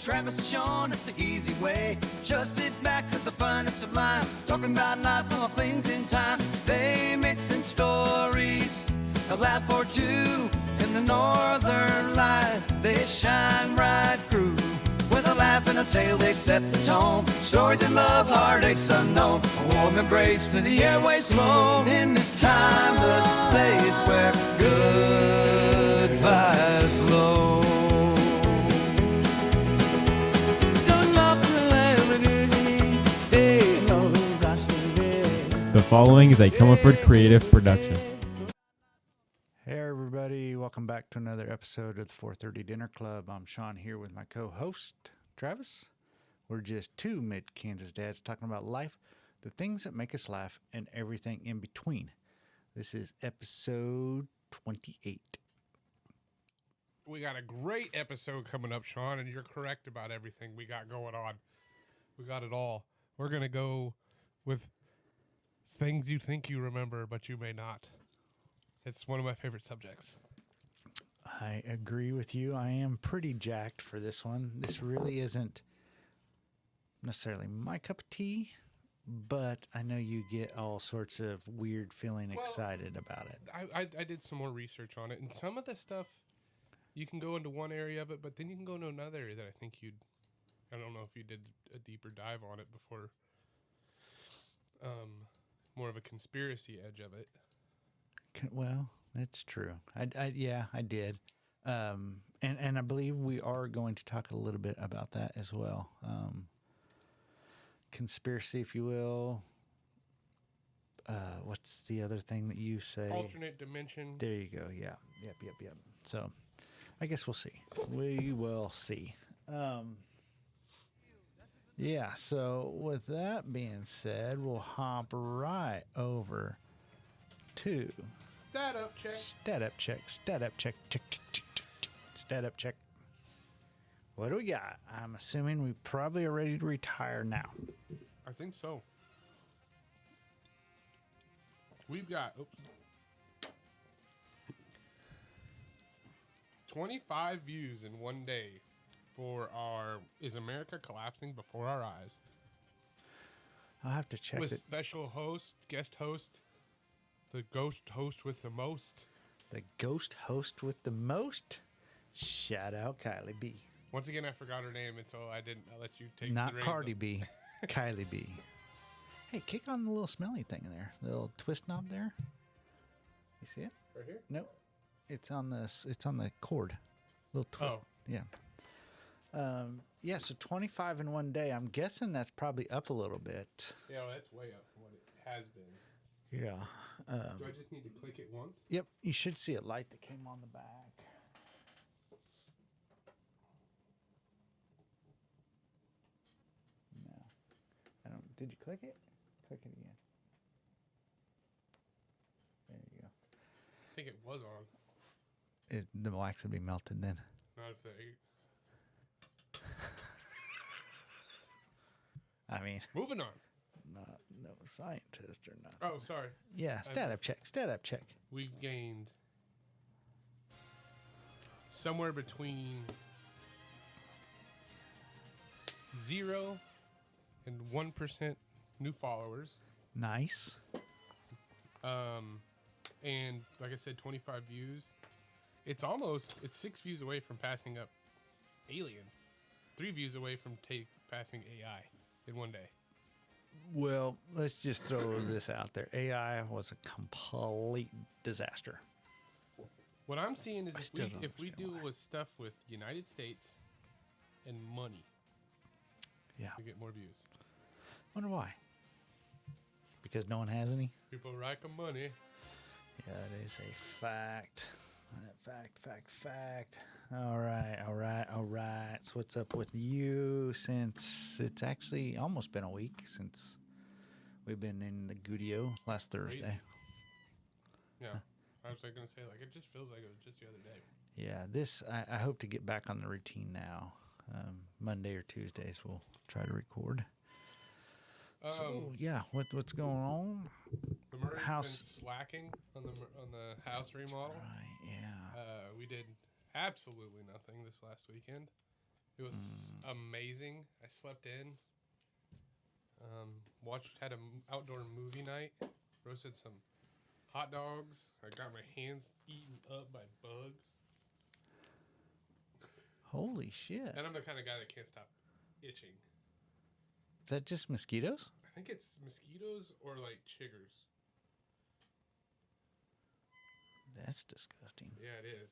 Travis and Shawn, it's the easy way. Just sit back, cause the fun is sublime. Talking about life, all things in time. They mixing stories, a laugh or two. In the northern light, they shine right through. With a laugh and a tale, they set the tone. Stories in love, heartaches unknown. A warm embrace to the airways flow. In this timeless place where good vibes flow. The following is a Comerford Creative production. Hey everybody, welcome back to another episode of the 4:30 Dinner Club. I'm Shawn here with my co-host, Travis. We're just two mid-Kansas dads talking about life, the things that make us laugh, and everything in between. This is episode 28. We got a great episode coming up, Shawn, and you're correct about everything we got going on. We got it all. We're going to go with things you think you remember, but you may not. It's one of my favorite subjects. I agree with you. I am pretty jacked for this one. This really isn't necessarily my cup of tea, but I know you get all sorts of weird feeling excited about it. I did some more research on it, and some of the stuff, you can go into one area of it, but then you can go into another area that I think I don't know if you did a deeper dive on it before, more of a conspiracy edge of it. Well, that's true. I did. And I believe we are going to talk a little bit about that as well. Conspiracy, if you will. What's the other thing that you say? Alternate dimension. There you go. Yeah. Yep. So I guess we'll see. We will see. Yeah. So with that being said, we'll hop right over to Stat up check. Stat up check. Stat up check. What do we got? I'm assuming we probably are ready to retire now. I think so. We've got 25 views in one day for our Is America Collapsing Before Our Eyes? I'll have to check with it. Special host, guest host, the ghost host with the most. The ghost host with the most? Shout out Kylie B. Once again, I forgot her name, and so I let you take Not the reins. Cardi B. Kylie B. Hey, kick on the little smelly thing there. The little twist knob there. You see it? Right here? Nope. It's on the cord. Little twist. Oh. Yeah. So 25 in one day. I'm guessing that's probably up a little bit. Yeah, well, that's way up from what it has been. Yeah. Do I just need to click it once? Yep. You should see a light that came on the back. No. Did you click it? Click it again. There you go. I think it was on. The wax would be melted then. Not if they... I mean, Moving on. no scientist or nothing. Oh, sorry. Yeah, stat up check. We've gained somewhere between 0 and 1% new followers. Nice. And like I said, 25 views. It's 6 views away from passing up aliens. 3 views away from passing AI in one day. Well, let's just throw this out there. AI was a complete disaster. What I'm seeing is if we understand do why. with stuff with United States and money, Yeah. we get more views. Wonder why. Because no one has any? People like money. Yeah, that is a fact. Fact. All right. So what's up with you since it's actually almost been a week since we've been in the Gudio last Thursday? Crazy. Yeah. I was going to say, it just feels like it was just the other day. Yeah, I hope to get back on the routine now. Monday or Tuesdays we'll try to record. So yeah, what's going on? The Murray's House been slacking on the house remodel. Right, yeah. We did absolutely nothing this last weekend. It was amazing. I slept in. Had an outdoor movie night. Roasted some hot dogs. I got my hands eaten up by bugs. Holy shit. And I'm the kind of guy that can't stop itching. Is that just mosquitoes? I think it's mosquitoes or like chiggers. That's disgusting. Yeah, it is.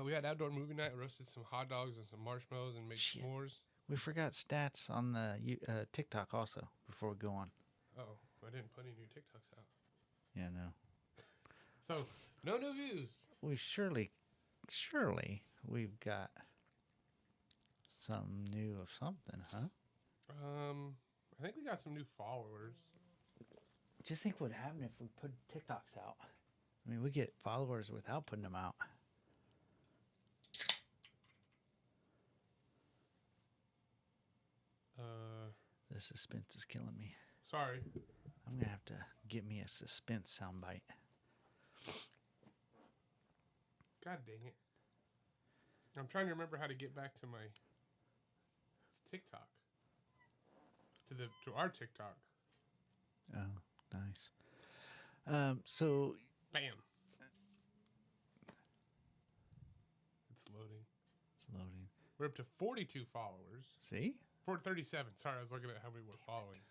We had outdoor movie night. I roasted some hot dogs and some marshmallows and made Shit. s'mores. We forgot stats on the TikTok also before we go on. Oh, I didn't put any new TikToks out. Yeah, no. So, no new views. We surely we've got some new of something, huh? I think we got some new followers. Just think what would happen if we put TikToks out. I mean, we get followers without putting them out. The suspense is killing me. Sorry. I'm going to have to get me a suspense soundbite. God dang it. I'm trying to remember how to get back to my TikTok. To our TikTok. Oh, nice. So... Bam. It's loading. It's loading. We're up to 42 followers. See? 437. Sorry, I was looking at how many were following.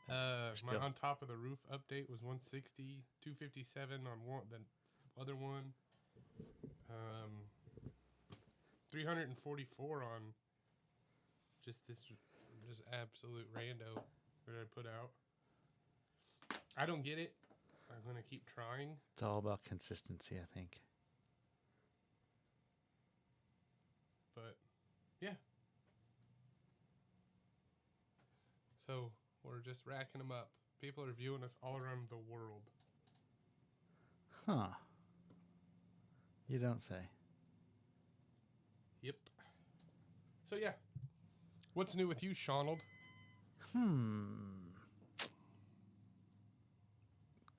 My Still. On Top of the Roof update was 160, 257 on one, the other one. 344 on just absolute rando that I put out. I don't get it. I'm going to keep trying. It's all about consistency, I think. But, yeah. So, we're just racking them up. People are viewing us all around the world. Huh. You don't say. Yep. So, yeah. What's new with you, Shawnold?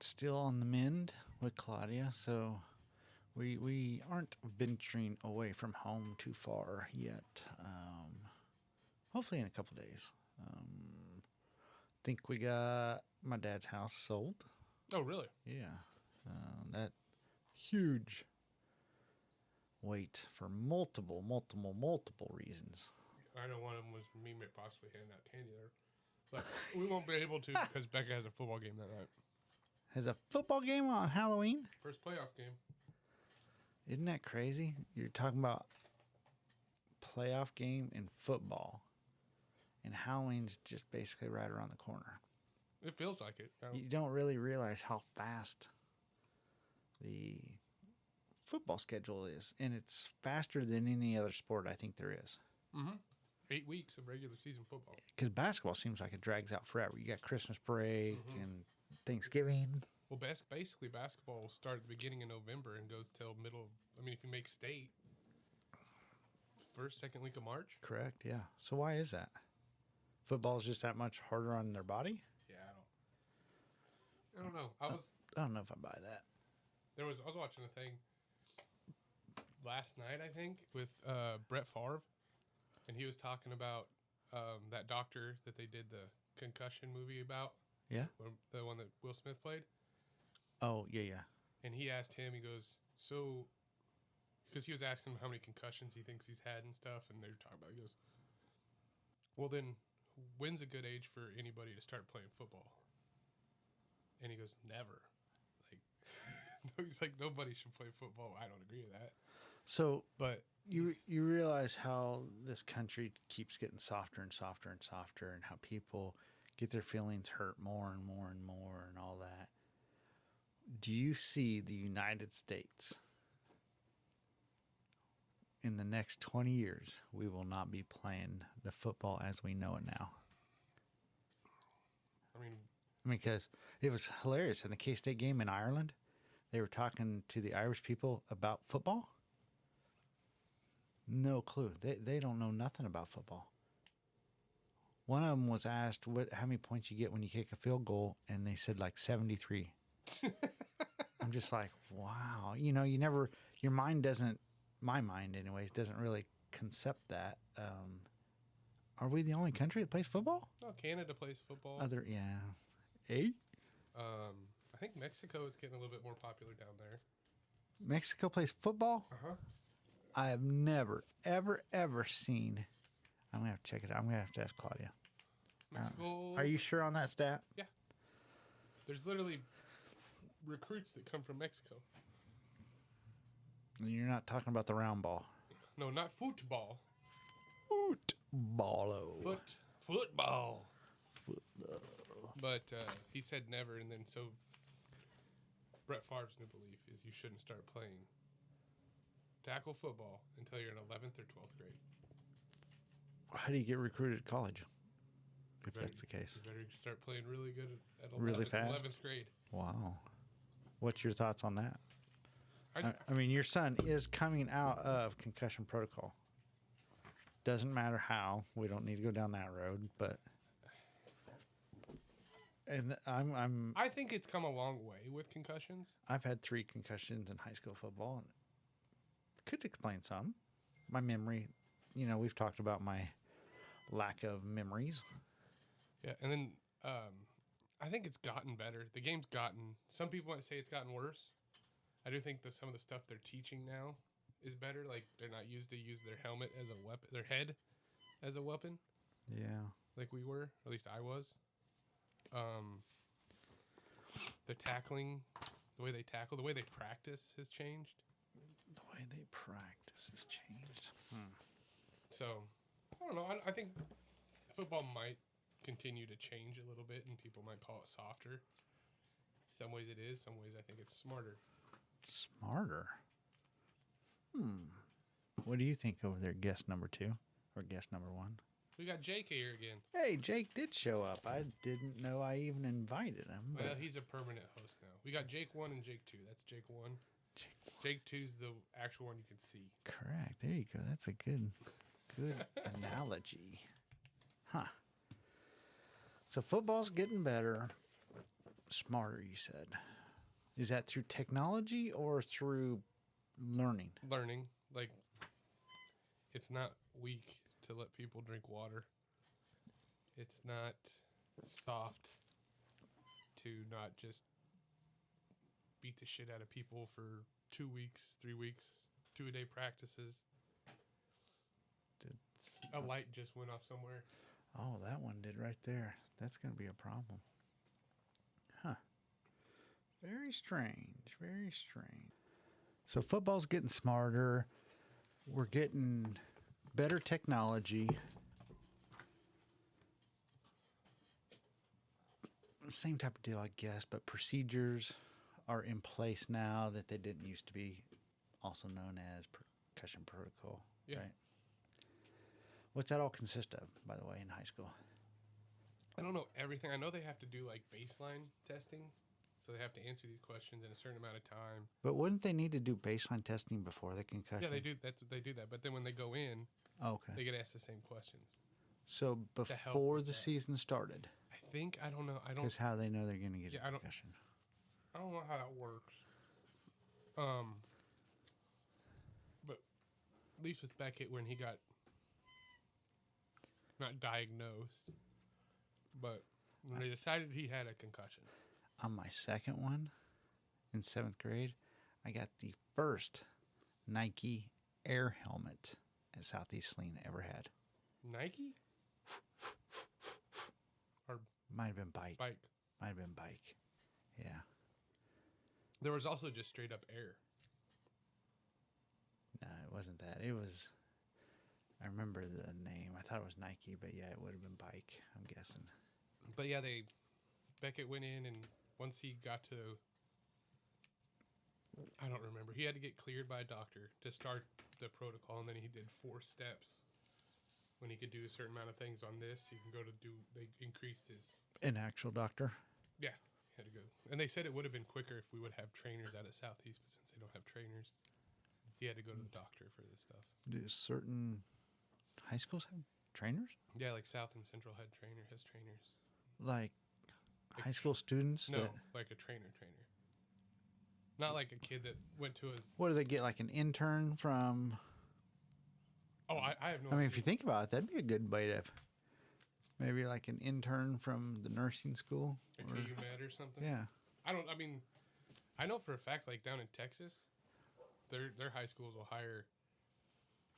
Still on the mend with Claudia, so we aren't venturing away from home too far yet. Hopefully in a couple days. Think we got my dad's house sold. Oh, really? Yeah. That huge wait for multiple reasons. I know one of them was me possibly handing out candy there. But we won't be able to because Becca has a football game that night. Has a football game on Halloween? First playoff game. Isn't that crazy? You're talking about playoff game in football. And Halloween's just basically right around the corner. It feels like it. You don't really realize how fast the football schedule is. And it's faster than any other sport I think there is. Mm-hmm. 8 weeks of regular season football. Because basketball seems like it drags out forever. You got Christmas break and Thanksgiving. Well, basically basketball will start at the beginning of November and goes till middle. I mean, if you make state, first, second week of March. Correct, yeah. So why is that? Football's just that much harder on their body? Yeah, I don't know. I don't know if I buy that. I was watching a thing last night, I think, with Brett Favre, and he was talking about that doctor that they did the concussion movie about. Yeah? The one that Will Smith played. Oh, yeah. And he asked him, he goes, so, because he was asking him how many concussions he thinks he's had and stuff, and they were talking about it. He goes, well, then, when's a good age for anybody to start playing football? And he goes, never. Like, he's like, nobody should play football. I don't agree with that. So, but you realize how this country keeps getting softer and softer and softer, and how people get their feelings hurt more and more and more and all that. Do you see the United States in the next 20 years, we will not be playing the football as we know it now? I mean, because it was hilarious in the K-State game in Ireland. They were talking to the Irish people about football. No clue. They don't know nothing about football. One of them was asked how many points you get when you kick a field goal, and they said like 73. I'm just like, wow. You know, your mind doesn't my mind anyways, doesn't really concept that. Are we the only country that plays football? No, Canada plays football. Yeah. 8? I think Mexico is getting a little bit more popular down there. Mexico plays football? Uh-huh. I have never, ever, ever seen. I'm going to have to check it out. I'm going to have to ask Claudia. Mexico. Are you sure on that stat? Yeah. There's literally recruits that come from Mexico. You're not talking about the round ball. No, not football. Footballo. Football. But he said never, and then so Brett Favre's new belief is you shouldn't start playing tackle football until you're in 11th or 12th grade. How do you get recruited at college? If Better- that's the case. You better start playing really good at 11th, Really fast? 11th grade. Wow. What's your thoughts on that? I, I mean, your son is coming out of concussion protocol. Doesn't matter how. We don't need to go down that road, but and I think it's come a long way with concussions. I've had 3 concussions in high school football, and could explain some. My memory, we've talked about my lack of memories. Yeah, and then I think it's gotten better. The game's gotten. Some people might say it's gotten worse. I do think that some of the stuff they're teaching now is better. Like they're not used to use their helmet as a weapon, their head as a weapon, Yeah. like we were. Or at least I was. The tackling, the way they tackle, the way they practice has changed. The way they practice has changed. So I don't know. I think football might continue to change a little bit, and people might call it softer. Some ways it is. Some ways I think it's smarter. Smarter. What do you think over there, guest number 2 or guest number 1? We got Jake here again. Hey, Jake did show up. I didn't know I even invited him. Well, But he's a permanent host now. We got Jake 1 and Jake 2. That's Jake 1. Jake 2's the actual one you can see. correct. There you go. That's a good analogy. Huh. So football's getting better. Smarter, you said. Is that through technology or through learning? Learning, like, it's not weak to let people drink water. It's not soft to not just beat the shit out of people for 2 weeks, 3 weeks, 2-a-day practices. A light just went off somewhere. Oh, that one did right there. That's going to be a problem. Huh. Very strange. Very strange. So football's getting smarter. We're getting better technology. Same type of deal, I guess, but procedures are in place now that they didn't used to be, also known as concussion protocol. Yeah. Right? What's that all consist of, by the way, in high school? I don't know everything. I know they have to do like baseline testing. So they have to answer these questions in a certain amount of time. But wouldn't they need to do baseline testing before the concussion? Yeah, they do. They do that. But then when they go in, Okay. they get asked the same questions. So help before with the that. season started, I don't know. because how they know they're going to get Yeah, a I don't- concussion. I don't know how that works. But at least with Beckett, when he got not diagnosed, but when they decided he had a concussion. On my second one in 7th grade, I got the first Nike Air helmet at Southeast Selena ever had. Nike? Or Might have been bike. bike? Might have been bike. Yeah. There was also just straight up air. No, it wasn't that. It was, I remember the name. I thought it was Nike, but yeah, it would have been bike, I'm guessing. But yeah, Beckett went in, and once he got to, I don't remember, he had to get cleared by a doctor to start the protocol, and then he did 4 steps. When he could do a certain amount of things on this, he can go to they increased his. An actual doctor? Yeah, he had to go. And they said it would have been quicker if we would have trainers out at Southeast, but since they don't have trainers, he had to go to the doctor for this stuff. Do certain high schools have trainers? Yeah, like South and Central has trainers. Like Like high school students? No, that- like a trainer. Not like a kid that went to his. What do they get? Like an intern from? Oh, I have no. I mean, idea. if you think about it, that'd be a good way to. Maybe like an intern from the nursing school. A KU Med or something. Yeah. I mean, I know for a fact, like down in Texas, their high schools will hire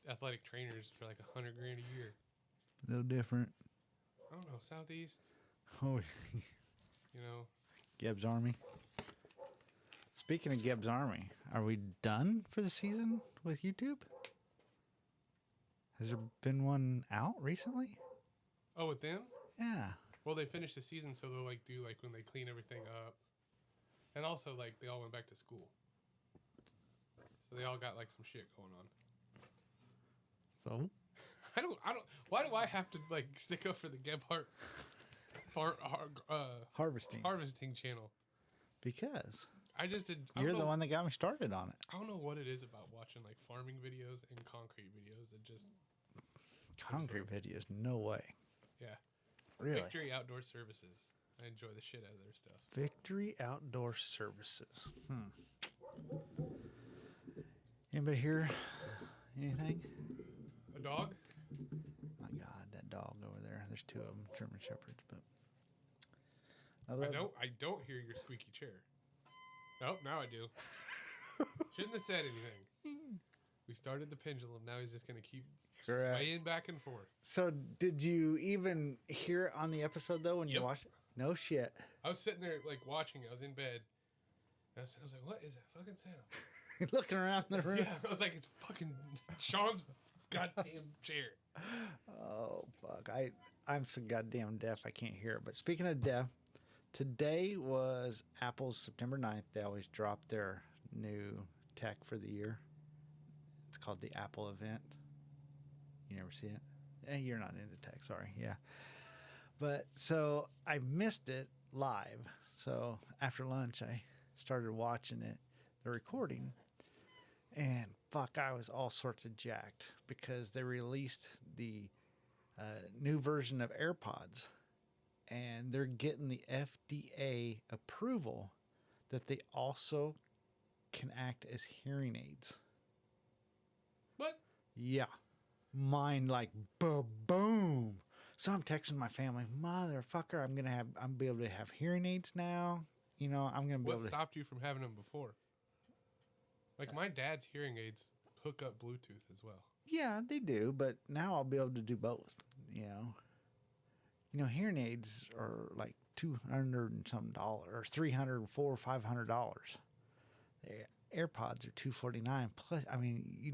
athletic trainers for like $100,000 a year. A little different. I don't know, Southeast. Oh, You know. Gibbs Army. Speaking of Gibbs Army, are we done for the season with YouTube? Has there been one out recently? Oh, with them? Yeah. Well, they finished the season, so they'll like do like when they clean everything up, and also like they all went back to school, so they all got like some shit going on. So? I don't. Why do I have to like stick up for the Gebhardt harvesting channel? Because I just did. you're the one that got me started on it. I don't know what it is about watching like farming videos and concrete videos. It just Concrete videos, no way. yeah. Really? Victory Outdoor Services. I enjoy the shit out of their stuff. Victory Outdoor Services. Anybody here? Anything? A dog? My God, that dog over there. There's two of them, German Shepherds, but I don't hear your squeaky chair. Nope, now I do. Shouldn't have said anything. We started the pendulum. Now he's just going to keep swaying back and forth. So, did you even hear it on the episode though when you Yep. watched it? No shit. I was sitting there like watching it. I was in bed. And I was like, what is that fucking sound? Looking around the room. Yeah, I was like, it's fucking Sean's goddamn chair. Oh fuck! I'm so goddamn deaf. I can't hear it. But speaking of deaf, today was Apple's September 9th. They always drop their new tech for the year. It's called the Apple event. You never see it? You're not into tech, sorry. Yeah. But so I missed it live. So after lunch, I started watching it, the recording. And fuck, I was all sorts of jacked because they released the new version of AirPods. And they're getting the FDA approval that they also can act as hearing aids. What? Yeah. Mine like boom. So I'm texting my family, motherfucker, I'm be able to have hearing aids now. You know, I'm gonna be What able to. stopped you from having them before? Like my dad's hearing aids hook up Bluetooth as well. Yeah, they do, but now I'll be able to do both. You know, hearing aids are like $200 and something dollars, or $300, $400, $500. AirPods are $249. Plus, I mean, you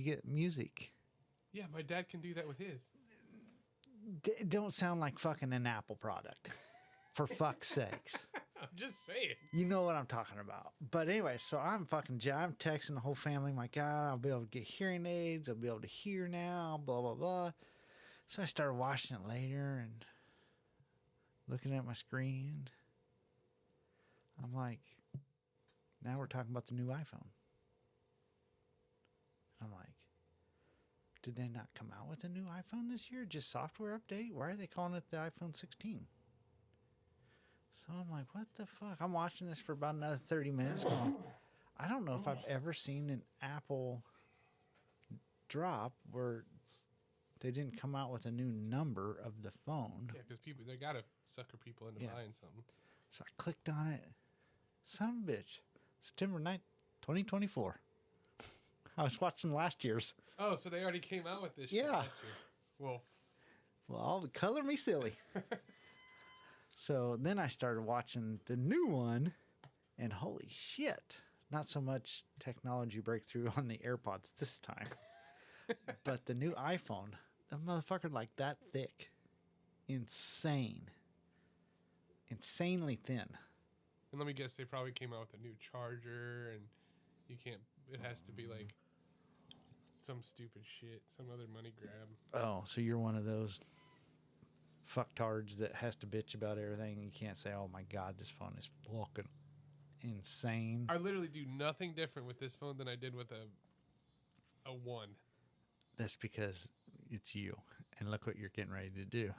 get music. Yeah, my dad can do that with his. Don't sound like fucking an Apple product, for fuck's sakes. I'm just saying. You know what I'm talking about. But anyway, so I'm texting the whole family. My God, I'll be able to get hearing aids. I'll be able to hear now, blah, blah, blah. So I started watching it later and looking at my screen. I'm like, now we're talking about the new iPhone. I'm like, did they not come out with a new iPhone this year? Just software update? Why are they calling it the iPhone 16? So I'm like, what the fuck? I'm watching this for about another 30 minutes going, I don't know if I've ever seen an Apple drop where they didn't come out with a new number of the phone. Yeah, because they got to sucker people into buying something. So I clicked on it. Son of a bitch. September 9th, 2024. I was watching last year's. Oh, so they already came out with this shit Yeah. last year. Well, color me silly. So then I started watching the new one, and holy shit. Not so much technology breakthrough on the AirPods this time, but the new iPhone, the motherfucker like that thick. Insane. Insanely thin. And let me guess, they probably came out with a new charger, and you can't, it has to be like some stupid shit, some other money grab. Oh, so you're one of those fucktards that has to bitch about everything. You can't say, oh my God, this phone is fucking insane. I literally do nothing different with this phone than I did with a 1. That's because it's you. And look what you're getting ready to do.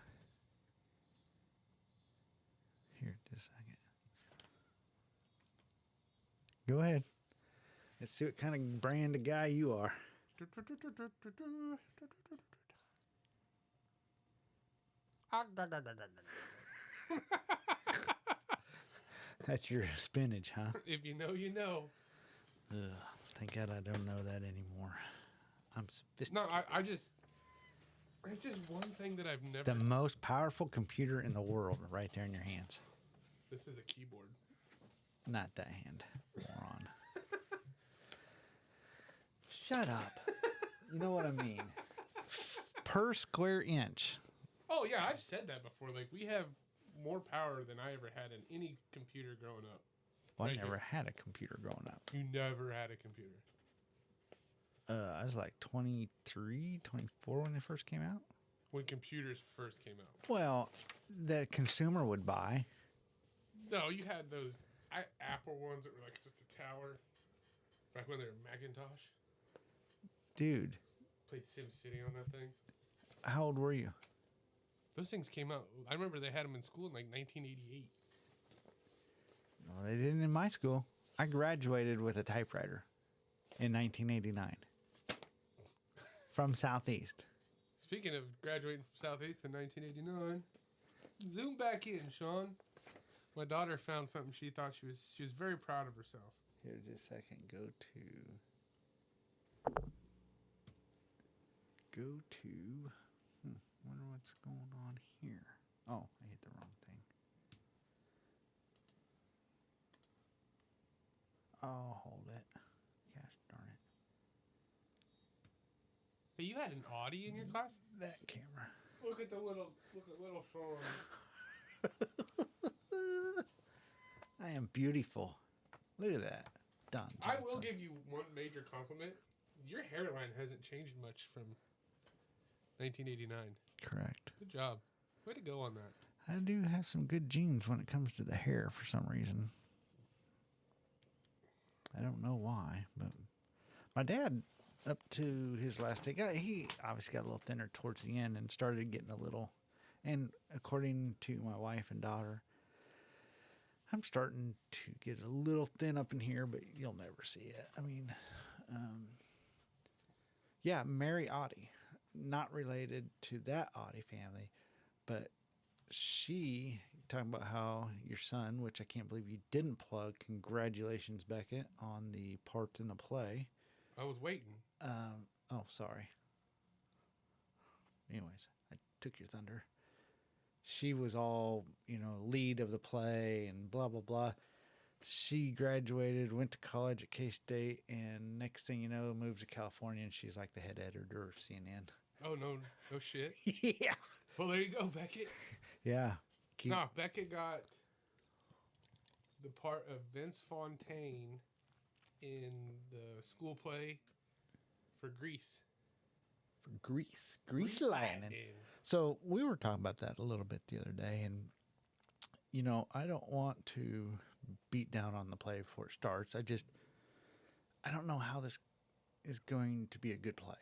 Here, just a second. Go ahead. Let's see what kind of brand of guy you are. That's your spinach, huh? If you know, you know. Ugh, thank God I don't know that anymore. I'm sophisticated. No, I just. It's just one thing that I've never. The most powerful computer in the world right there in your hands. This is a keyboard. Not that hand, moron. Shut up. You know what I mean. Per square inch. Oh, yeah, I've said that before. Like, we have more power than I ever had in any computer growing up. Well, I Right never here. had a computer growing up. You never had a computer. I was like 23, 24 when they first came out. When computers first came out. Well, the consumer would buy. No, you had those Apple ones that were like just a tower. Back when they were Macintosh. Dude, Played SimCity on that thing. how old were you? Those things came out. I remember they had them in school in like 1988. Well, they didn't in my school. I graduated with a typewriter in 1989 from Southeast. Speaking of graduating from Southeast in 1989, zoom back in, Sean. My daughter found something she thought she was very proud of herself. Here, just a second. Go to. Wonder what's going on here. Oh, I hit the wrong thing. Oh, hold it. Gosh darn it. Hey, you had an Audi in your class? That camera. Look at little Sean. I am beautiful. Look at that. Don I Johnson. will give you one major compliment. Your hairline hasn't changed much from 1989. Correct. Good job. Way to go on that. I do have some good genes when it comes to the hair for some reason. I don't know why, but my dad, up to his last day, he obviously got a little thinner towards the end and started getting a little. And according to my wife and daughter, I'm starting to get a little thin up in here, but you'll never see it. I mean, yeah, Mary Audie, not related to that Audie family, but she, talking about how your son, which I can't believe you didn't plug, congratulations, Beckett, on the part in the play. I was waiting. Oh, sorry. Anyways, I took your thunder. She was all, lead of the play and blah, blah, blah. She graduated, went to college at K-State, and next thing you know, moved to California, and she's like the head editor of CNN. Oh, no shit. Yeah. Well, there you go, Beckett. Yeah. No, Beckett got the part of Vince Fontaine in the school play for Grease. Grease lightning. So we were talking about that a little bit the other day, and I don't want to beat down on the play before it starts. I don't know how this is going to be a good play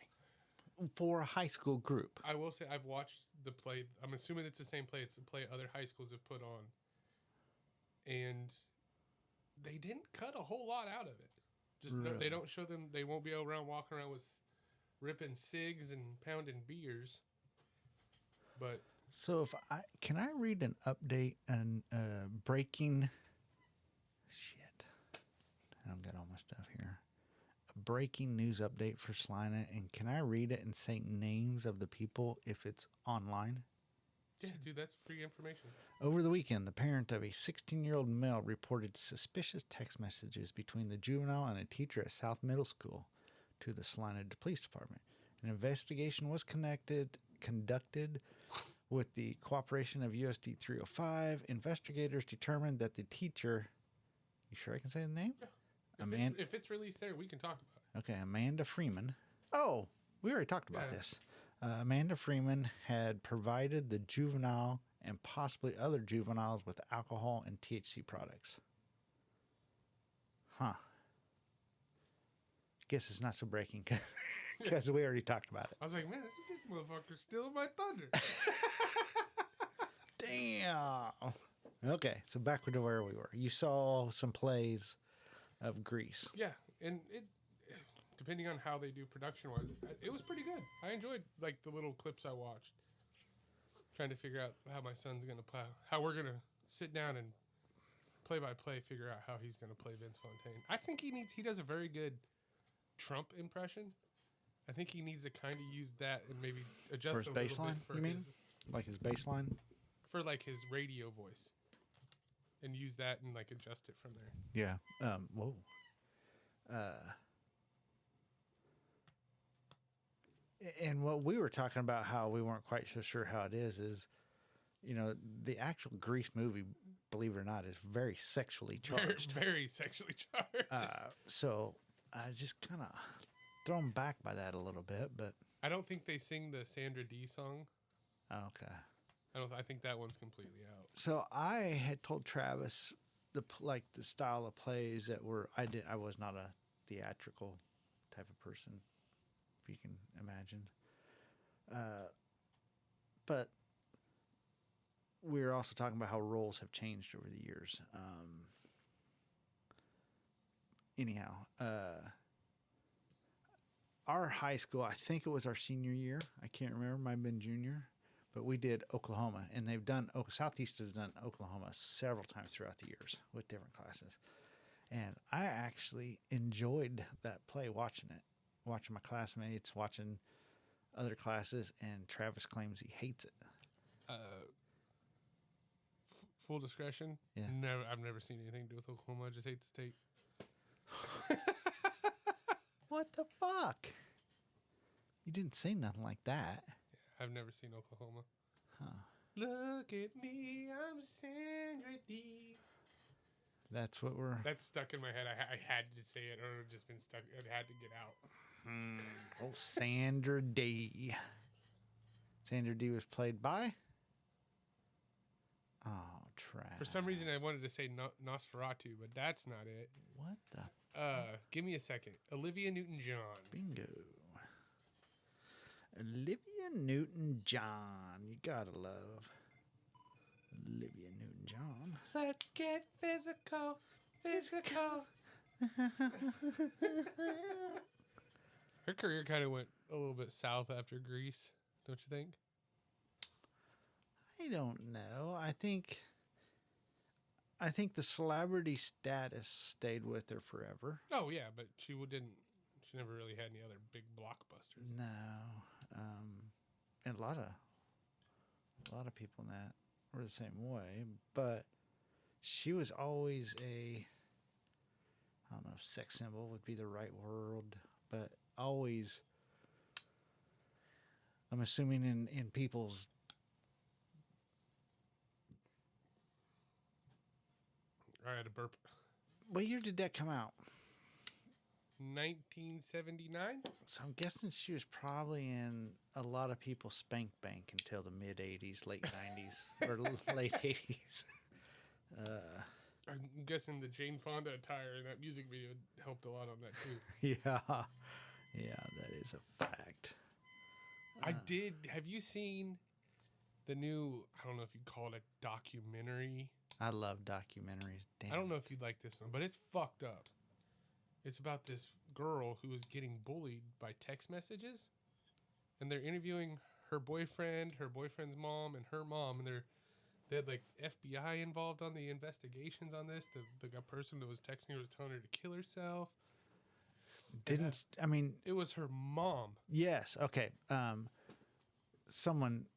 for a high school group. I will say I've watched the play. I'm assuming it's the same play. It's a play other high schools have put on, and they didn't cut a whole lot out of it. Just Really? they don't show them. They won't be around walking around with ripping cigs and pounding beers. But So can I read an update and breaking shit? I don't got all my stuff here. A breaking news update for Salina, and can I read it and say names of the people if it's online? yeah, dude, that's free information. Over the weekend, the parent of a 16-year-old male reported suspicious text messages between the juvenile and a teacher at South Middle School to the Salina Police Department. An investigation was conducted with the cooperation of USD 305. Investigators determined that the teacher, you sure I can say the name? Yeah. If it's released there, we can talk about it. Okay, Amanda Freeman. Oh, we already talked about Yeah. this. Amanda Freeman had provided the juvenile and possibly other juveniles with alcohol and THC products. Huh. Guess it's not so breaking because we already talked about it. I was like, man, this motherfucker's stealing my thunder. Damn. Okay, so back to where we were. You saw some plays of Grease. Yeah, and it, depending on how they do production-wise, it was pretty good. I enjoyed, like, the little clips I watched. Trying to figure out how my son's going to play, how we're going to sit down and play-by-play figure out how he's going to play Vince Fontaine. I think he does a very good Trump impression. I think he needs to kind of use that and maybe adjust For his a little baseline, bit for you mean? Like his baseline? for like his radio voice, and use that and like adjust it from there. Yeah. Whoa. And what we were talking about, how we weren't quite so sure how it is, the actual Grease movie, believe it or not, is very sexually charged. Very, very sexually charged. So I just kind of thrown back by that a little bit, but I don't think they sing the Sandra D song. okay. I think that one's completely out. So I had told Travis the style of plays that were I was not a theatrical type of person, if you can imagine. But we were also talking about how roles have changed over the years. Anyhow, our high school, I think it was our senior year. I can't remember. Might have been junior. But we did Oklahoma, and they've done Southeast has done Oklahoma several times throughout the years with different classes. And I actually enjoyed that play, watching my classmates, watching other classes, and Travis claims he hates it. Full discretion. Yeah. I've never seen anything to do with Oklahoma. I just hate the state. What the fuck? You didn't say nothing like that. I've never seen Oklahoma. Huh. Look at me, I'm Sandra D. That's what we're... That's stuck in my head. I had to say it, or it would just been stuck. It had to get out. Oh, Sandra D. Sandra D was played by... Oh, trash. For some reason, I wanted to say Nosferatu, but that's not it. What the... Give me a second. Olivia Newton-John. Bingo. Olivia Newton-John. You gotta love Olivia Newton-John. Let's get physical. Her career kind of went a little bit south after Grease, don't you think? I don't know. I think the celebrity status stayed with her forever. Oh yeah, but she never really had any other big blockbusters. No. And a lot of people in that were the same way, but she was always I don't know if sex symbol would be the right word, but always, I'm assuming in people's... I had a burp. What year did that come out? 1979? So I'm guessing she was probably in a lot of people's spank bank until the mid 80s, late 90s, or late 80s. I'm guessing the Jane Fonda attire in that music video helped a lot on that too. Yeah, that is a fact. I did. Have you seen the new, I don't know if you'd call it a documentary. I love documentaries. Damn. I don't know if you'd like this one, but it's fucked up. It's about this girl who was getting bullied by text messages. And they're interviewing her boyfriend, her boyfriend's mom, and her mom. And they had like FBI involved on the investigations on this. The person that was texting her was telling her to kill herself. It was her mom. Yes. Okay. Someone,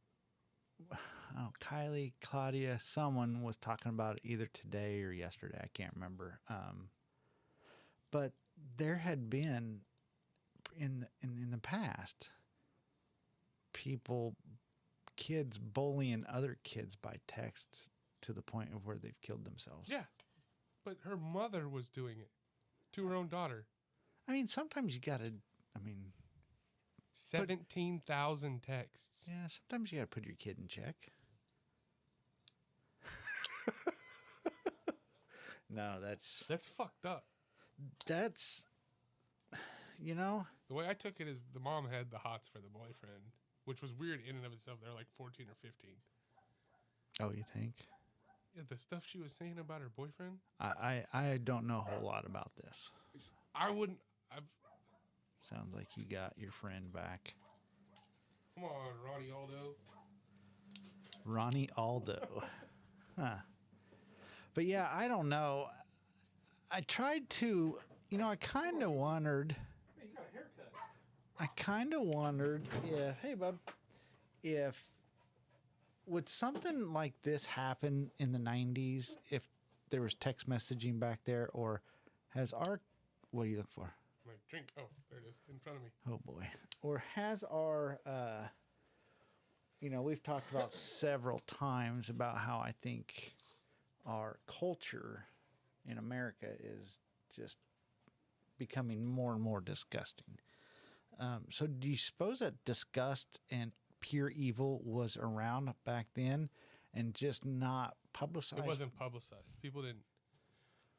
Kylie, Claudia, someone was talking about it either today or yesterday. I can't remember. But there had been in the past kids bullying other kids by text to the point of where they've killed themselves. Yeah. But her mother was doing it to her own daughter. I mean, sometimes you got to, 17,000 texts. Yeah, sometimes you got to put your kid in check. No, that's fucked up. That's, The way I took it is the mom had the hots for the boyfriend, which was weird in and of itself. They're like 14 or 15. Oh, you think? Yeah, the stuff she was saying about her boyfriend. I don't know a whole lot about this. I wouldn't. I've. Sounds like you got your friend back. Come on, Ronnie Aldo. Ronnie Aldo. Huh. But yeah, I don't know. I tried to, I kind of wondered. Hey, you got a haircut. I kind of wondered if, hey, bub, if would something like this happen in the 90s if there was text messaging back there, or has our, what do you look for? My drink. Oh, there it is in front of me. Oh boy. Or has our, we've talked about several times about how I think our culture in America is just becoming more and more disgusting. So do you suppose that disgust and pure evil was around back then and just not publicized? It wasn't publicized. People didn't.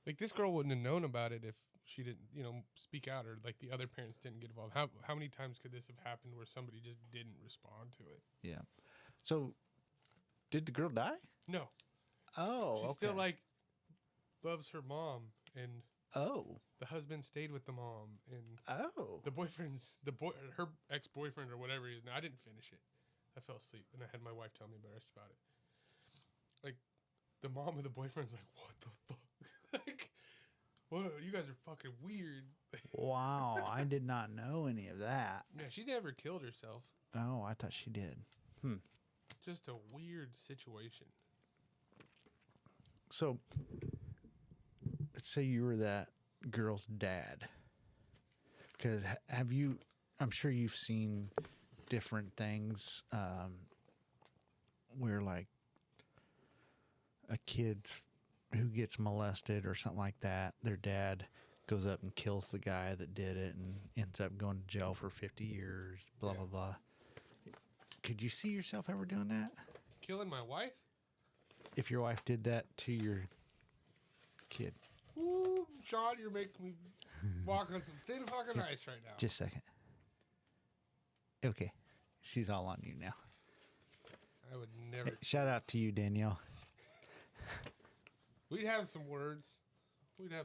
Like, this girl wouldn't have known about it if she didn't, speak out, or like the other parents didn't get involved. How many times could this have happened where somebody just didn't respond to it? Yeah. So did the girl die? No. Oh, She okay. still loves her mom, and the husband stayed with the mom, and the boyfriend's her ex-boyfriend or whatever he is now. I didn't finish it. I fell asleep, and I had my wife tell me the rest about it. Like, the mom of the boyfriend's like, what the fuck? Like, well, you guys are fucking weird. Wow, I did not know any of that. Yeah, she never killed herself. Oh, I thought she did. Just a weird situation. So let's say you were that girl's dad. Because I'm sure you've seen different things where like a kid who gets molested or something like that, their dad goes up and kills the guy that did it and ends up going to jail for 50 years, blah, blah, blah. Could you see yourself ever doing that? Killing my wife? If your wife did that to your kid? Ooh, Sean, you're making me walk on some thin fucking ice right now. Just a second. Okay. She's all on you now. I would never. Hey, shout out to you, Danielle. We'd have some words. Would you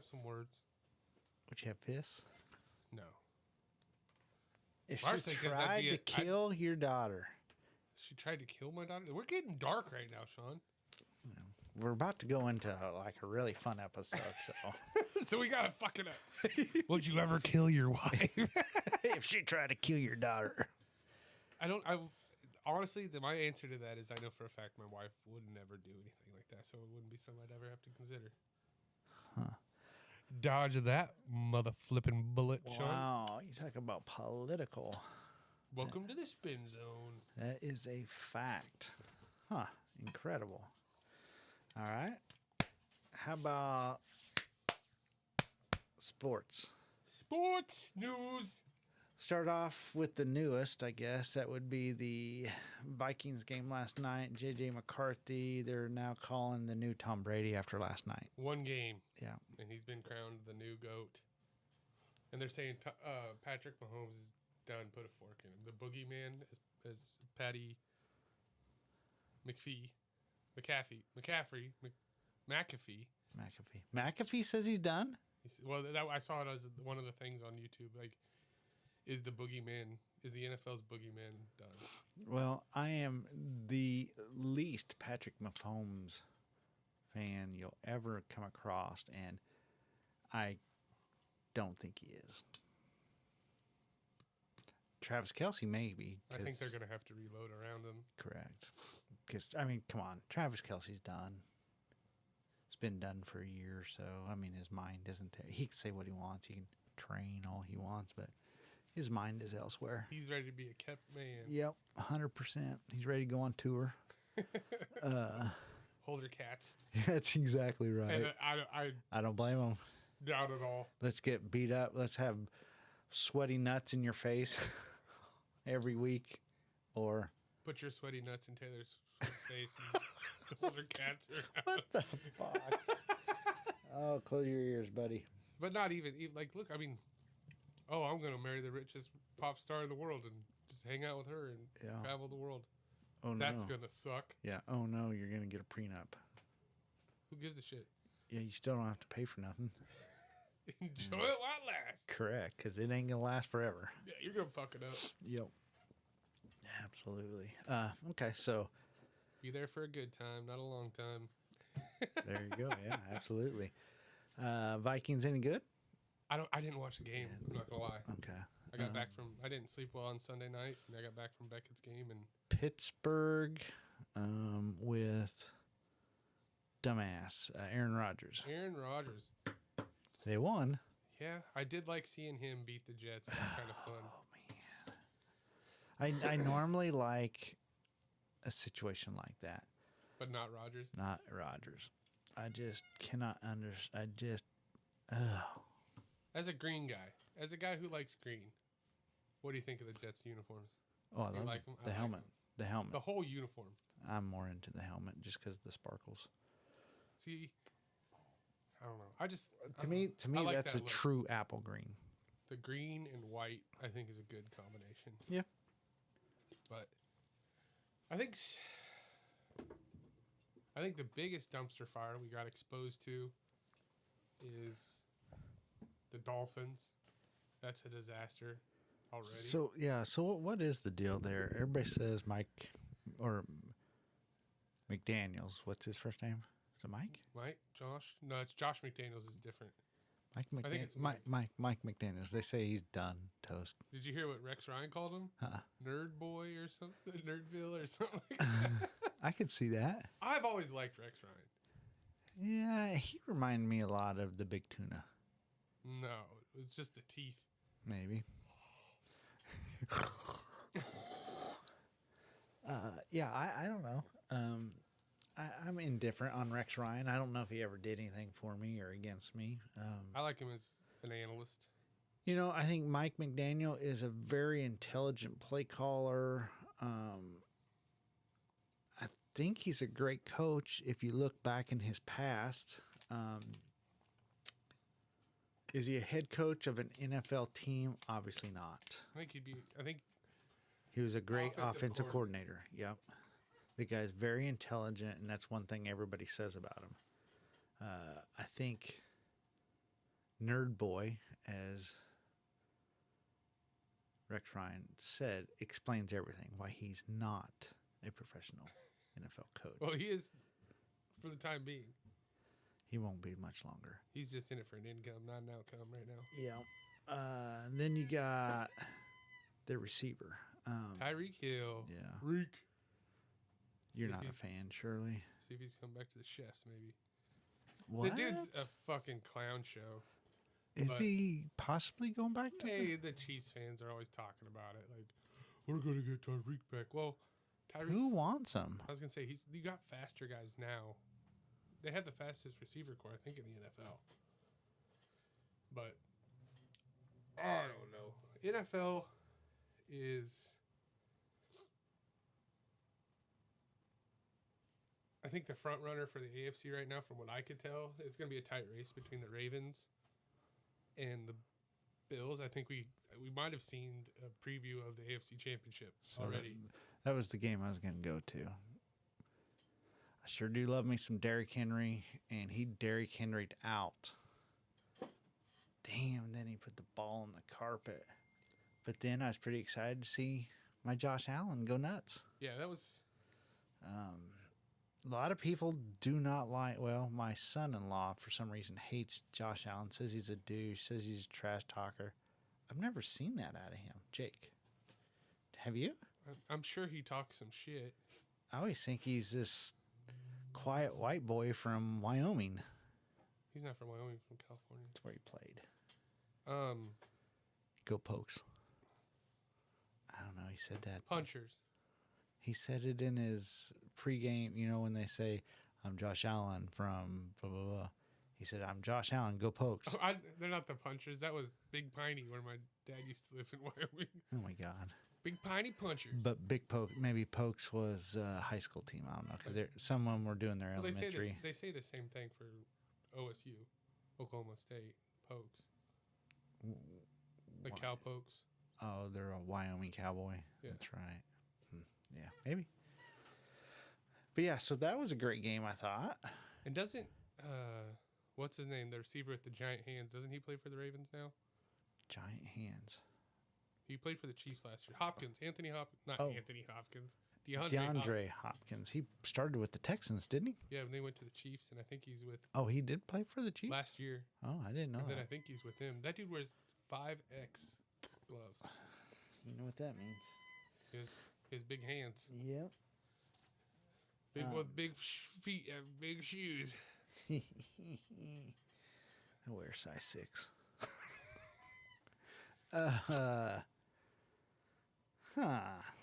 have piss? No. If Well, I she was thinking tried to kill your daughter. She tried to kill my daughter? We're getting dark right now, Sean. We're about to go into like a really fun episode, so. So we gotta fuck it up. Would you ever kill your wife? If she tried to kill your daughter. Honestly, my answer to that is I know for a fact my wife would never do anything like that, so it wouldn't be something I'd ever have to consider. Huh. Dodge that mother flipping bullet, Sean. Wow, you talk about political. Welcome to the spin zone. That is a fact. Huh, incredible. All right. How about sports? Sports news. Start off with the newest, I guess. That would be the Vikings game last night. J.J. McCarthy, they're now calling the new Tom Brady after last night. One game. Yeah. And he's been crowned the new GOAT. And they're saying Patrick Mahomes is done. Put a fork in him. The boogeyman is Patty McAfee. McAfee says he's done? Well, I saw it as one of the things on YouTube. Like, is the NFL's boogeyman done? Well, I am the least Patrick Mahomes fan you'll ever come across, and I don't think he is. Travis Kelce, maybe. I think they're going to have to reload around him. Correct. Because, I mean, come on. Travis Kelce's done. It's been done for a year or so. I mean, his mind isn't there. He can say what he wants. He can train all he wants, but his mind is elsewhere. He's ready to be a kept man. Yep, 100%. He's ready to go on tour. Hold your cats. That's exactly right. And I don't blame him. Not at all. Let's get beat up. Let's have sweaty nuts in your face every week, or put your sweaty nuts in Taylor's face and hold her cats around. what the fuck? Oh, close your ears, buddy. But not even like, look, I mean, I'm going to marry the richest pop star in the world and just hang out with her and travel the world. Oh, That's no. going to suck. Yeah. Oh, no, you're going to get a prenup. Who gives a shit? Yeah, you still don't have to pay for nothing. Enjoy it while it lasts. Correct, because it ain't gonna last forever. Yeah, you're gonna fuck it up. Yep. Absolutely. Okay, so Be there for a good time, not a long time. there you go. Yeah, absolutely. Vikings any good? I didn't watch the game. I'm not gonna lie. Okay. I got back from. I didn't sleep well on Sunday night, and I got back from Beckett's game, and Pittsburgh with dumbass Aaron Rodgers. Aaron Rodgers. They won. Yeah, I did like seeing him beat the Jets. It was kind of fun. I normally like a situation like that. But not Rodgers. Not Rodgers. I just cannot understand. As a green guy, as a guy who likes green, what do you think of the Jets uniforms? Oh, I You love like 'em? the I like helmet. 'em. The helmet. The whole uniform. I'm more into the helmet just because of the sparkles. See, I don't know. I just To me, I like that's that a look. true apple green. The green and white, I think, is a good combination. Yeah. But I think the biggest dumpster fire we got exposed to is the Dolphins. That's a disaster already. So yeah. So what is the deal there? Everybody says Mike or McDaniels. What's his first name? Is it Mike? Mike, Josh? No, it's Josh McDaniels is different. Mike I think McDaniels. it's Mike McDaniels. They say he's done. Toast. Did you hear what Rex Ryan called him? Uh-uh. Nerd boy or something? Nerdville or something like that. I could see that. I've always liked Rex Ryan. Yeah, he reminded me a lot of the Big Tuna. No, it's just the teeth. Maybe. Yeah, I don't know. I'm indifferent on Rex Ryan. I don't know if he ever did anything for me or against me. I like him as an analyst. You know, I think Mike McDaniel is a very intelligent play caller. I think he's a great coach if you look back in his past. Is he a head coach of an NFL team? Obviously not. I think He was a great Offensive offensive coordinator. Yep. The guy's very intelligent, and that's one thing everybody says about him. I think Nerd Boy, as Rex Ryan said, explains everything, why he's not a professional NFL coach. well, he is for the time being. He won't be much longer. He's just in it for an income, not an outcome right now. Yeah. Then you got the receiver. Tyreek Hill. Yeah. Reek. You're See if not a he's- fan, surely. See if he's come back to the chefs, maybe. What? The dude's a fucking clown show. Is but- he possibly going back to Hey, the Chiefs fans are always talking about it. Like, we're going to get Tyreek back. Well, Tyreek. Who wants him? I was going to say, you got faster guys now. They have the fastest receiver core, I think, in the NFL. But, I don't know. NFL is... I think the front runner for the AFC right now, from what I could tell, it's going to be a tight race between the Ravens and the Bills. I think we might have seen a preview of the AFC Championship already. That was the game I was going to go to. I sure do love me some Derrick Henry, and he Derrick Henry'd out. Damn, then he put the ball on the carpet. But then I was pretty excited to see my Josh Allen go nuts. Yeah, that was... A lot of people do not like, well, my son-in-law, for some reason, hates Josh Allen, says he's a douche, says he's a trash talker. I've never seen that out of him. Jake, have you? I'm sure he talks some shit. I always think he's this quiet white boy from Wyoming. He's not from Wyoming, he's from California. That's where he played. Um, Go Pokes. I don't know. He said that. punchers. He said it in his pregame, you know, when they say, I'm Josh Allen from blah, blah, blah. He said, I'm Josh Allen. Go Pokes. Oh, they're not the punchers. That was Big Piney, where my dad used to live in Wyoming. Oh, my God. Big Piney punchers. But Big Poke, maybe Pokes was a high school team. I don't know, because some of them were doing their Well, elementary. they say the same thing for OSU, Oklahoma State, Pokes. Like Why? Cowpokes. Oh, they're a Wyoming cowboy. Yeah. That's right. Yeah, maybe. But yeah, so that was a great game, I thought. And doesn't what's his name? The receiver with the giant hands. Doesn't he play for the Ravens now? Giant hands. He played for the Chiefs last year. Hopkins, Anthony Hopkins, not Oh. Anthony Hopkins. DeAndre Hopkins. He started with the Texans, didn't he? Yeah, when they went to the Chiefs, and I think he's with Oh, he did play for the Chiefs? last year. Oh, I didn't know And then I that. think he's with him. That dude wears 5X gloves. You know what that means? His big hands. Yep. Big with big feet and big shoes. I wear size 6.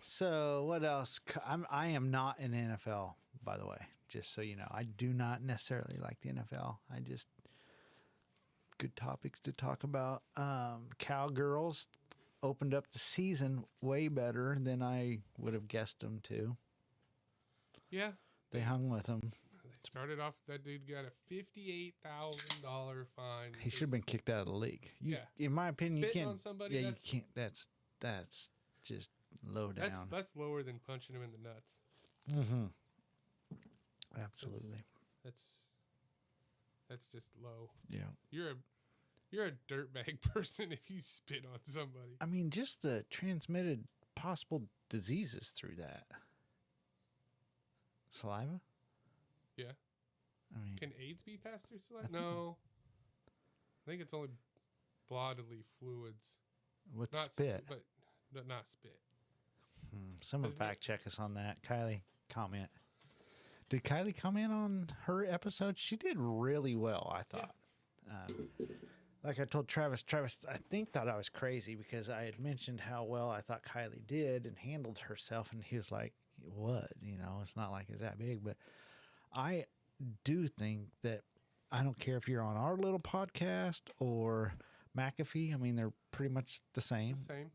So what else? I am not in NFL, by the way. Just so you know, I do not necessarily like the NFL. I just good topics to talk about. Cowgirls opened up the season way better than I would have guessed them to. Yeah. They hung with them. They started off, that dude got a $58,000 fine. He should have been kicked out of the league. Yeah. In my opinion, you Spitting can't. on somebody, Yeah, you that's- can't. That's just low down. That's lower than punching him in the nuts. Mm-hmm. Absolutely. That's just low. Yeah. You're a dirtbag person if you spit on somebody. I mean, just the transmitted possible diseases through that. Saliva? Yeah. I mean, Can AIDS be passed through saliva? No. I think it's only bodily fluids. with Not spit. But not spit. Someone Isn't it- fact check us on that. Kylie, comment. Did Kylie comment on her episode? She did really well, I thought. Like I told Travis, I thought I was crazy because I had mentioned how well I thought Kylie did and handled herself. And he was like, what? You know, it's not like it's that big. But I do think that I don't care if you're on our little podcast or McAfee. I mean, they're pretty much the same. Same.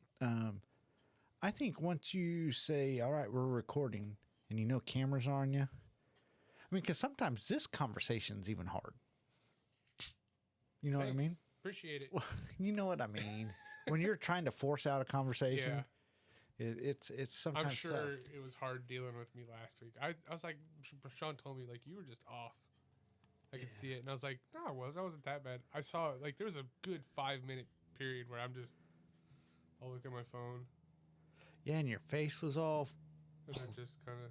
I think once you say, all right, we're recording and you know cameras are on you. I mean, because sometimes this conversation's even hard. You know what I Thanks. mean? Appreciate it. Well, you know what I mean. When you're trying to force out a conversation, it's sometimes I'm sure tough. it was hard dealing with me last week. I was like, Shawn told me, like, you were just off. I could see it. And I was like, no, I wasn't that bad. I saw, like, there was a good 5-minute period where I'll look at my phone. Yeah, and your face was all. And then just kind of.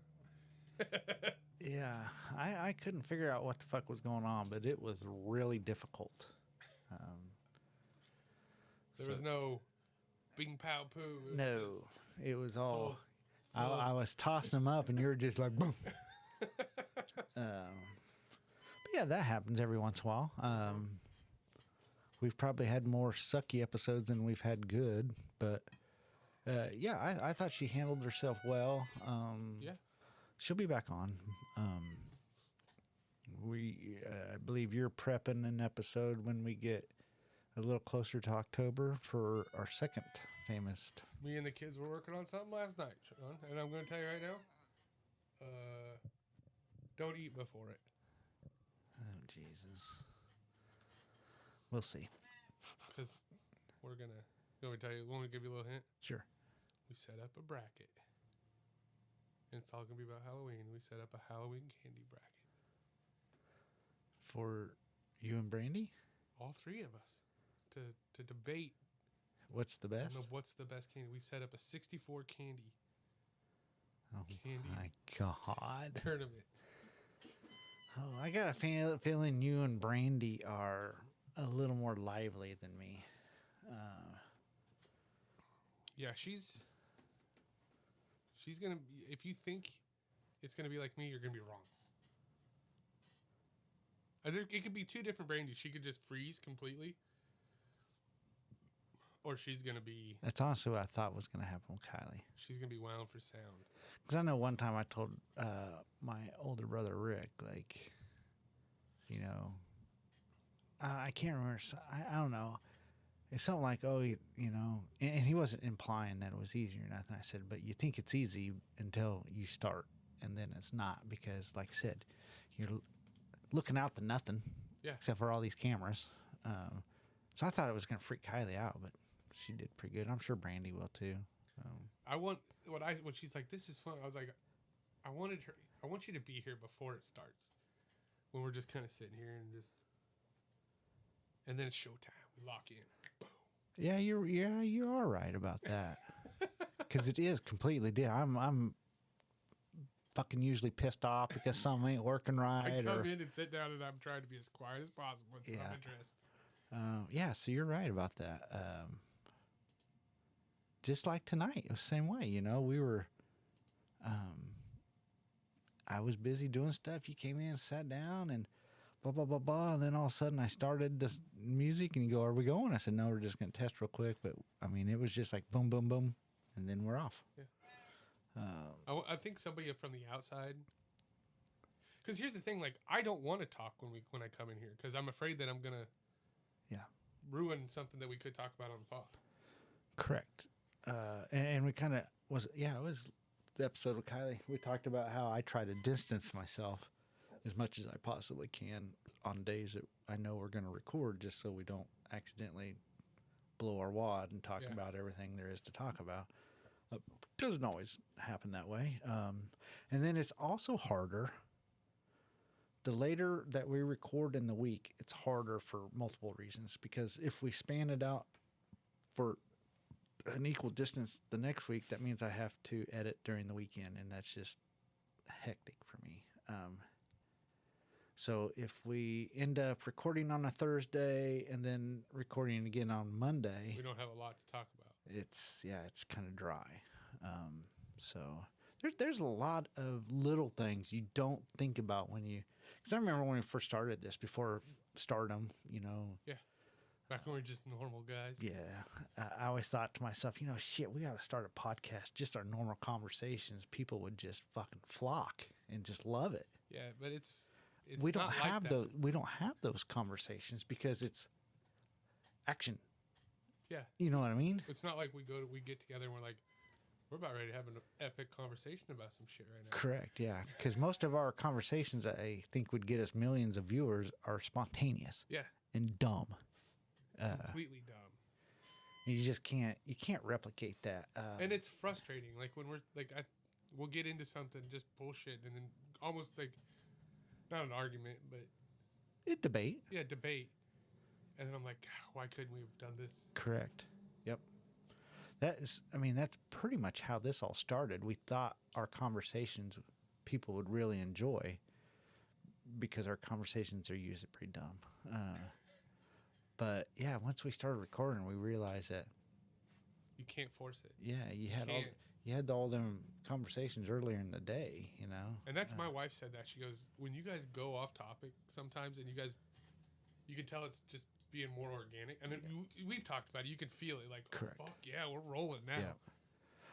Yeah, I couldn't figure out what the fuck was going on, but it was really difficult. There was no bing pow poo. It was No, it was all. full- I was tossing them up, and you were just like, boom. But yeah, that happens every once in a while. We've probably had more sucky episodes than we've had good, but yeah, I thought she handled herself well. Yeah. She'll be back on. I believe you're prepping an episode when we get a little closer to October for our second famous. Me and the kids were working on something last night, Shawn, and I'm going to tell you right now, don't eat before it. Oh, Jesus. We'll see. Because we're going to, you want me to tell you, want me to give you a little hint? Sure. We set up a bracket. And it's all going to be about Halloween. We set up a Halloween candy bracket. For you and Brandy? All three of us to debate What's the best? on what's the best candy. We set up a 64 candy Oh, candy my God. tournament. Oh, I got a feeling you and Brandy are a little more lively than me. Yeah, she's going to, if you think it's going to be like me, you're going to be wrong. It could be two different Brandies. She could just freeze completely. Or she's going to be... That's honestly what I thought was going to happen with Kylie. She's going to be wound for sound. Because I know one time I told my older brother, Rick, like, you know, I can't remember. I don't know. It's something like, oh, you know, and he wasn't implying that it was easy or nothing. I said, but you think it's easy until you start, and then it's not because, like I said, you're looking out to nothing, Yeah. except for all these cameras. So I thought it was going to freak Kylie out, but she did pretty good. I'm sure Brandy will too. When she's like, this is fun. I was like, I want you to be here before it starts. when we're just kind of sitting here and then it's showtime. We lock in. Yeah, you are right about that. Because it is completely different. I'm fucking usually pissed off because something ain't working right. I come in and sit down and I'm trying to be as quiet as possible. It's not interest. Yeah, so you're right about that. Just like tonight, it was the same way. You know, we were. I was busy doing stuff. You came in, sat down, and blah blah blah blah. And then all of a sudden, I started this music, and you go, "Are we going?" I said, "No, we're just gonna test real quick." But I mean, it was just like boom, boom, boom, and then we're off. Yeah. I think somebody from the outside. Because here's the thing: like, I don't want to talk when I come in here because I'm afraid that I'm gonna. Yeah. Ruin something that we could talk about on the pod. Correct. And we kind of it was the episode with Kylie. We talked about how I try to distance myself as much as I possibly can on days that I know we're going to record, just so we don't accidentally blow our wad and talk about everything there is to talk about. Doesn't always happen that way. And then it's also harder. The later that we record in the week, it's harder for multiple reasons, because if we span it out for an equal distance the next week, that means I have to edit during the weekend, and that's just hectic for me. So if we end up recording on a Thursday and then recording again on Monday, we don't have a lot to talk about. It's kind of dry. So there's a lot of little things you don't think about when you, because I remember when we first started this, before stardom, you know. Yeah. Back when we were just normal guys. Yeah. I always thought to myself, you know, shit, we got to start a podcast, just our normal conversations. People would just fucking flock and just love it. Yeah, but it's we don't not have like those. We don't have those conversations because it's action. Yeah. You know what I mean? It's not like we get together and we're like, we're about ready to have an epic conversation about some shit right now. Correct, yeah. Because most of our conversations that I think would get us millions of viewers are spontaneous. Yeah. And dumb. Completely dumb. You just can't replicate that. And it's frustrating. Like when we're like, we'll get into something, just bullshit, and then almost like, not an argument, but debate. Yeah, debate. And then I'm like, why couldn't we have done this? Correct. Yep. That's pretty much how this all started. We thought our conversations people would really enjoy because our conversations are usually pretty dumb. But yeah, once we started recording, we realized that you can't force it. Yeah, you had all them conversations earlier in the day, you know. And that's my wife said that. She goes, when you guys go off topic sometimes, and you can tell it's just being more organic. And then we've talked about it. You can feel it. Like, correct. Oh, fuck yeah, we're rolling now. Yeah.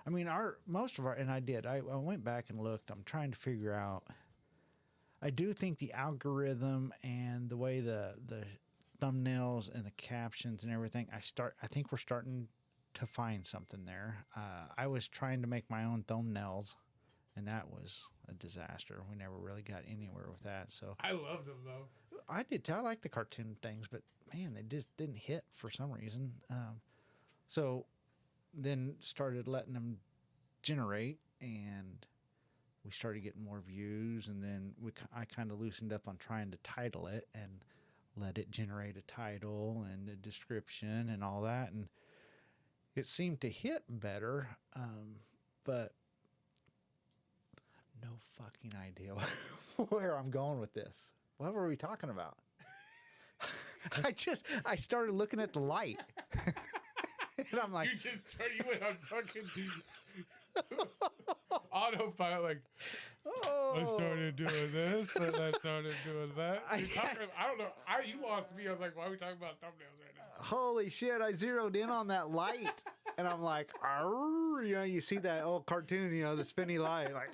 I mean, I went back and looked. I'm trying to figure out. I do think the algorithm and the way the thumbnails and the captions and everything, I think we're starting to find something there. I was trying to make my own thumbnails, and that was a disaster. We never really got anywhere with that. So I loved them though. I did too. I like the cartoon things, but man, they just didn't hit for some reason. So then started letting them generate, and we started getting more views, and then I kind of loosened up on trying to title it and let it generate a title and a description and all that, and it seemed to hit better, but no fucking idea where I'm going with this. What were we talking about? I started looking at the light. And I'm like, you went on fucking autopilot, like, I started doing this, and I started doing that. I don't know. You lost me. I was like, why are we talking about thumbnails right now? Holy shit, I zeroed in on that light. And I'm like, you know, you see that old cartoon, you know, the spinny light. Like,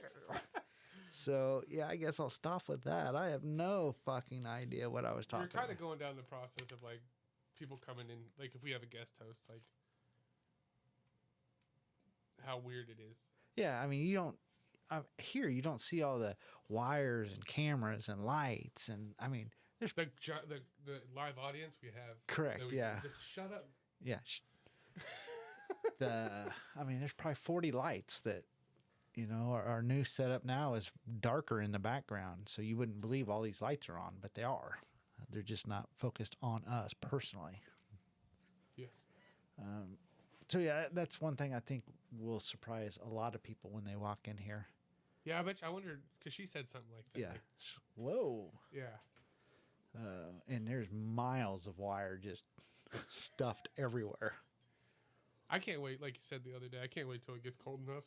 so, yeah, I guess I'll stop with that. I have no fucking idea what I was talking about. You're kind of going down the process of, like, people coming in, like, if we have a guest host, like, how weird it is. Yeah, I mean, you don't see all the wires and cameras and lights, and I mean, there's the live audience we have. Correct. Yeah. Just shut up. Yeah. There's probably 40 lights that You know, our new setup now is darker in the background, so you wouldn't believe all these lights are on, but they are. They're just not focused on us personally. Yeah. So yeah, that's one thing I think will surprise a lot of people when they walk in here. Yeah, I wondered because she said something like that. Yeah. like, Whoa. yeah. And there's miles of wire just stuffed everywhere. I can't wait. Like you said the other day, I can't wait till it gets cold enough.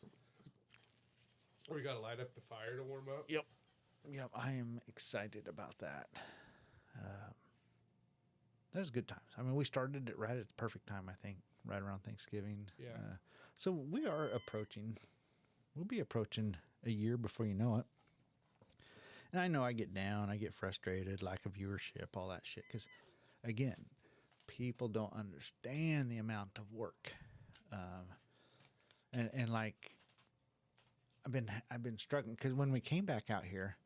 Or we got to light up the fire to warm up. Yep. Yep. I am excited about that. That was good times. I mean, we started it right at the perfect time, I think, right around Thanksgiving. Yeah. So we are we'll be approaching a year before you know it. And I know I get down, I get frustrated, lack of viewership, all that shit. Because, again, people don't understand the amount of work. And like, I've been struggling because when we came back out here,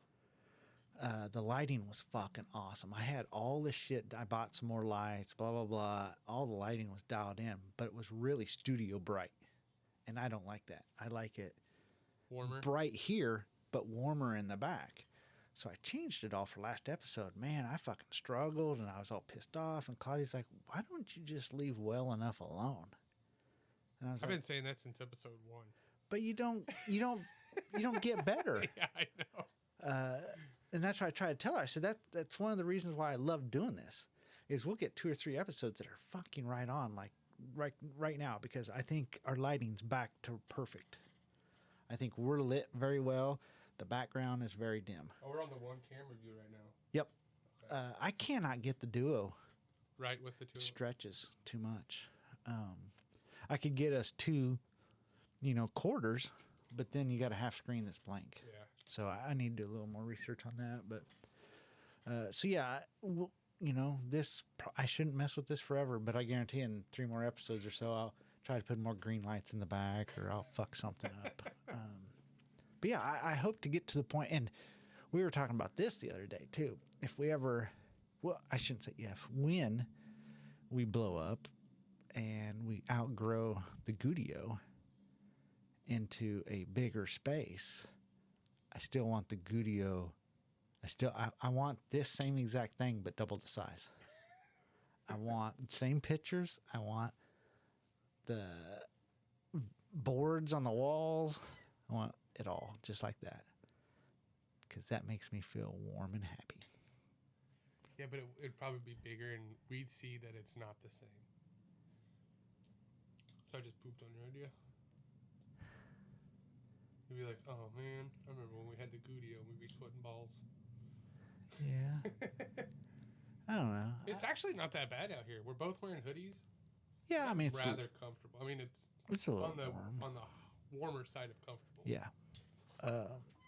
the lighting was fucking awesome. I had all this shit. I bought some more lights, blah, blah, blah. All the lighting was dialed in, but it was really studio bright. And I don't like that. I like it Warmer. bright here, but warmer in the back. So I changed it all for last episode. Man, I fucking struggled and I was all pissed off. And Claudia's like, why don't you just leave well enough alone? And I was I've like, been saying that since episode 1. but you don't get better. Yeah, I know. And that's what I try to tell her. I said, that's one of the reasons why I love doing this is we'll get 2 or 3 episodes that are fucking right on, like right now, because I think our lighting's back to perfect. I think we're lit very well. The background is very dim. Oh, we're on the one camera view right now. Yep. Okay. I cannot get the duo Right with the two. stretches too much. I could get us 2, quarters, but then you got a half screen that's blank. Yeah. So I need to do a little more research on that. But so yeah, this I shouldn't mess with this forever. But I guarantee in 3 more episodes or so, I'll try to put more green lights in the back, or I'll fuck something up. But yeah, I hope to get to the point. And we were talking about this the other day too. If we ever, well, I shouldn't say if, when we blow up and we outgrow the Gudio into a bigger space, I still want the Gudio. I want this same exact thing, but double the size. I want same pictures. I want the boards on the walls. I want it all just like that, because that makes me feel warm and happy. Yeah, but it'd probably be bigger, and we'd see that it's not the same. So I just pooped on your idea. You'd be like, oh man, I remember when we had the Gudio, we'd be sweating balls. Yeah. I don't know. It's actually not that bad out here. We're both wearing hoodies. Yeah, I mean, it's rather comfortable. I mean, it's a little on the warm. on the warmer side of comfortable. Yeah.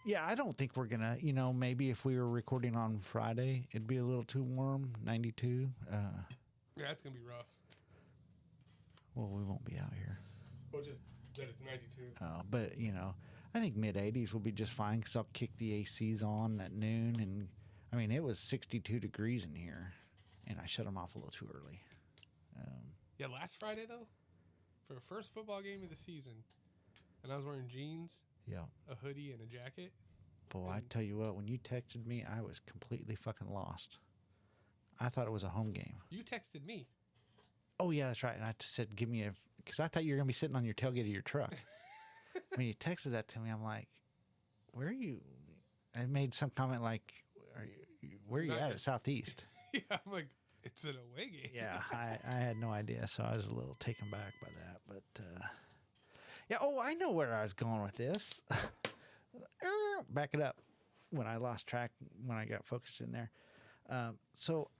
Yeah, I don't think we're gonna. Maybe if we were recording on Friday, it'd be a little too warm. 92. Yeah, it's gonna be rough. Well, we won't be out here. Well, just that it's 92. But I think mid 80s will be just fine, because I'll kick the ACs on at noon, and I mean it was 62 degrees in here, and I shut them off a little too early. Yeah, last Friday though, for the first football game of the season, and I was wearing jeans, Yeah. a hoodie, and a jacket. Boy, I tell you what, when you texted me, I was completely fucking lost. I thought it was a home game. You texted me. Oh, yeah, that's right. And I said, give me because I thought you were going to be sitting on your tailgate of your truck. When you texted that to me, I'm like, where are you? I made some comment like, where are you at Southeast? Yeah, I'm like, it's an away game. Yeah, I had no idea. So I was a little taken back by that. But, yeah, I know where I was going with this. Back it up when I lost track, when I got focused in there. So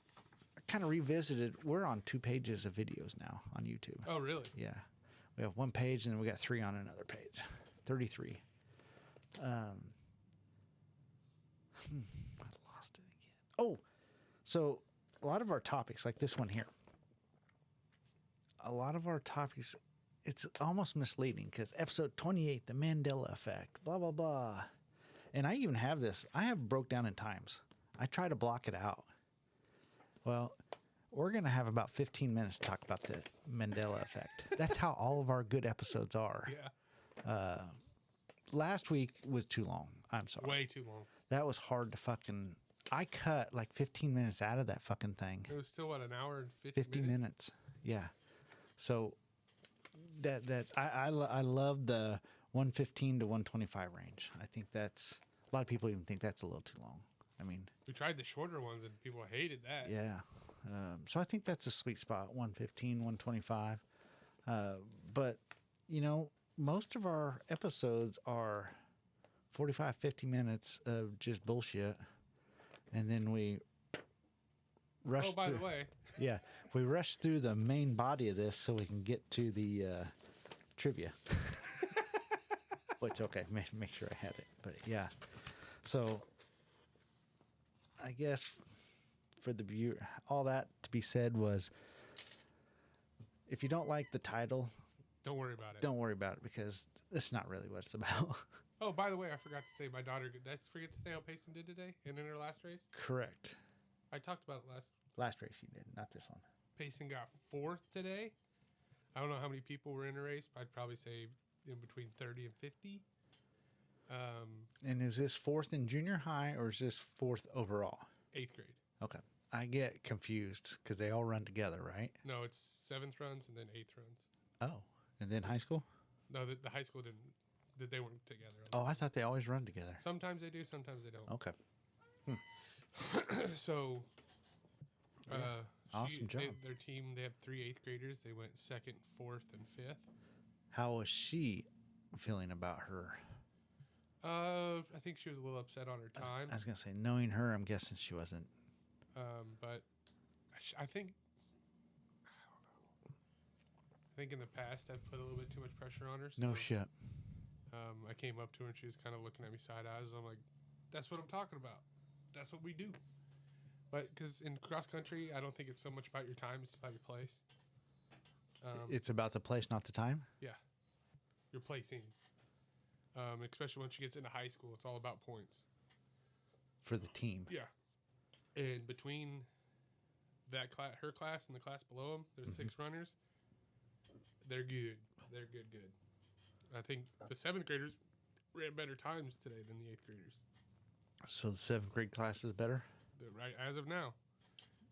I kind of revisited. We're on 2 pages of videos now on YouTube. Oh, really? Yeah. We have 1 page, and then we got 3 on another page. 33. I lost it again. Oh, so a lot of our topics, like this one here, it's almost misleading, because episode 28, the Mandela Effect, blah, blah, blah. And I even have this. I have broke down in times. I try to block it out. Well, we're going to have about 15 minutes to talk about the Mandela Effect. That's how all of our good episodes are. Yeah. last week was too long. I'm sorry. Way too long. That was hard to fucking. I cut like 15 minutes out of that fucking thing. It was still what, an hour and 50 minutes. Yeah. So I love the 115 to 125 range. I think that's a lot of people even think that's a little too long. I mean, we tried the shorter ones and people hated that. yeah. So I think that's a sweet spot, 115, 125. But you know, most of our episodes are 45, 50 minutes of just bullshit. And then we rush. Oh, by the way. Yeah. We rush through the main body of this so we can get to the trivia. Which, okay, make sure I had it. But yeah. So I guess for the viewer, all that to be said was, if you don't like the title, Don't worry about it. don't worry about it, because it's not really what it's about. Oh, by the way, I forgot to say my daughter. Did I forget to say how Payson did today and in her last race? Correct. I talked about it last. Last race you did, not this one. Payson got 4th today. I don't know how many people were in a race, but I'd probably say in between 30 and 50. And is this 4th in junior high or is this 4th overall? 8th grade. Okay. I get confused because they all run together, right? No, it's 7th runs and then 8th runs. Oh, and then high school? No, the high school didn't. They weren't together. Oh, I thought they always run together. Sometimes they do, sometimes they don't. Okay. So, Awesome job. Their team, they have 3 8th graders. They went 2nd, 4th, and 5th. How was she feeling about her? I think she was a little upset on her time. I was going to say, knowing her, I'm guessing she wasn't. But I think, I don't know. I think in the past I've put a little bit too much pressure on her. So, No shit. I came up to her and she was kind of looking at me side eyes. I'm like, that's what I'm talking about. That's what we do. But because in cross country, I don't think it's so much about your time; it's about your place. It's about the place, not the time? Yeah, your placing. Especially when she gets into high school, it's all about points For the team. Yeah, and between that class, her class, and the class below them, there's 6 runners. They're good. They're good. I think the 7th graders ran better times today than the 8th graders. So the 7th grade class is better? Right as of now,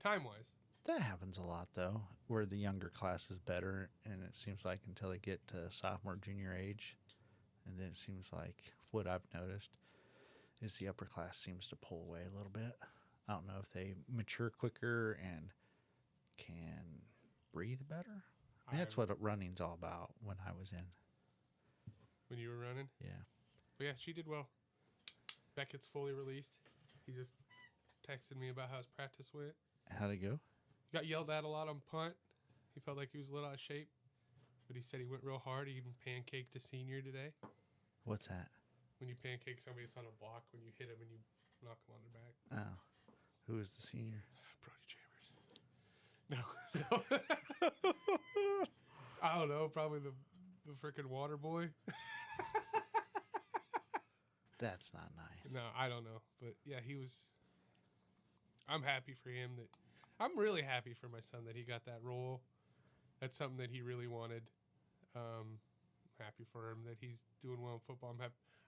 time-wise. That happens a lot, though, where the younger class is better, and it seems like until they get to sophomore, junior age, and then it seems like what I've noticed is the upper class seems to pull away a little bit. I don't know if they mature quicker and can breathe better. I mean, that's what running's all about when I was in. When you were running? Yeah. But yeah, she did well. Beckett's fully released. He just texted me about how his practice went. How'd it go? He got yelled at a lot on punt. He felt like he was a little out of shape. But he said he went real hard. He even pancaked a senior today. What's that? When you pancake somebody, it's on a block. When you hit them and you knock them on their back. Oh. Who was the senior? Brody Chambers. No. I don't know. Probably the freaking water boy. That's not nice. No, I don't know. But yeah, he was. I'm happy for him that. I'm really happy for my son that he got that role. That's something that he really wanted. Happy for him that he's doing well in football.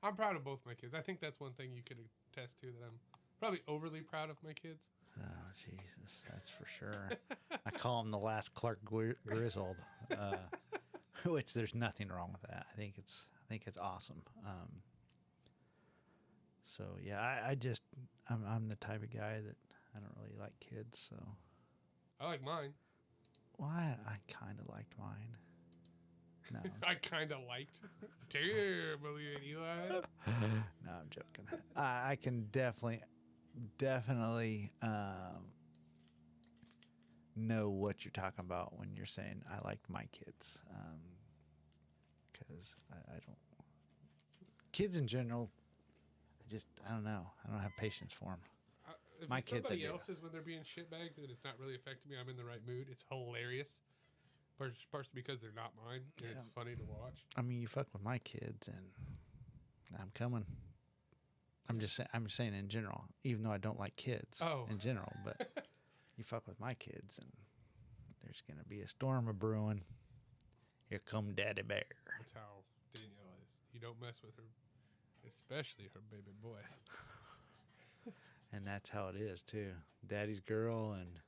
I'm proud of both my kids. I think that's one thing you could attest to, that I'm probably overly proud of my kids. Oh, Jesus, that's for sure. I call him the last Clark Griswold, which there's nothing wrong with that. I think it's awesome. So yeah, I'm the type of guy that I don't really like kids. So I like mine. well, I kind of liked mine. No, I kind of liked. Damn, Eli. no, I'm joking. I can definitely know what you're talking about when you're saying I liked my kids, because I don't. Kids in general, I don't know. I don't have patience for them. If My it's kids, I somebody do. else's when they're being shitbags and it's not really affecting me, I'm in the right mood. It's hilarious. Partially because they're not mine, and it's funny to watch. I mean, you fuck with my kids, and I'm coming. I'm saying in general, even though I don't like kids in general, but you fuck with my kids, and there's gonna be a storm a brewing. Here come Daddy Bear. That's how Danielle is. You don't mess with her. Especially her baby boy. And that's how it is, too. Daddy's girl and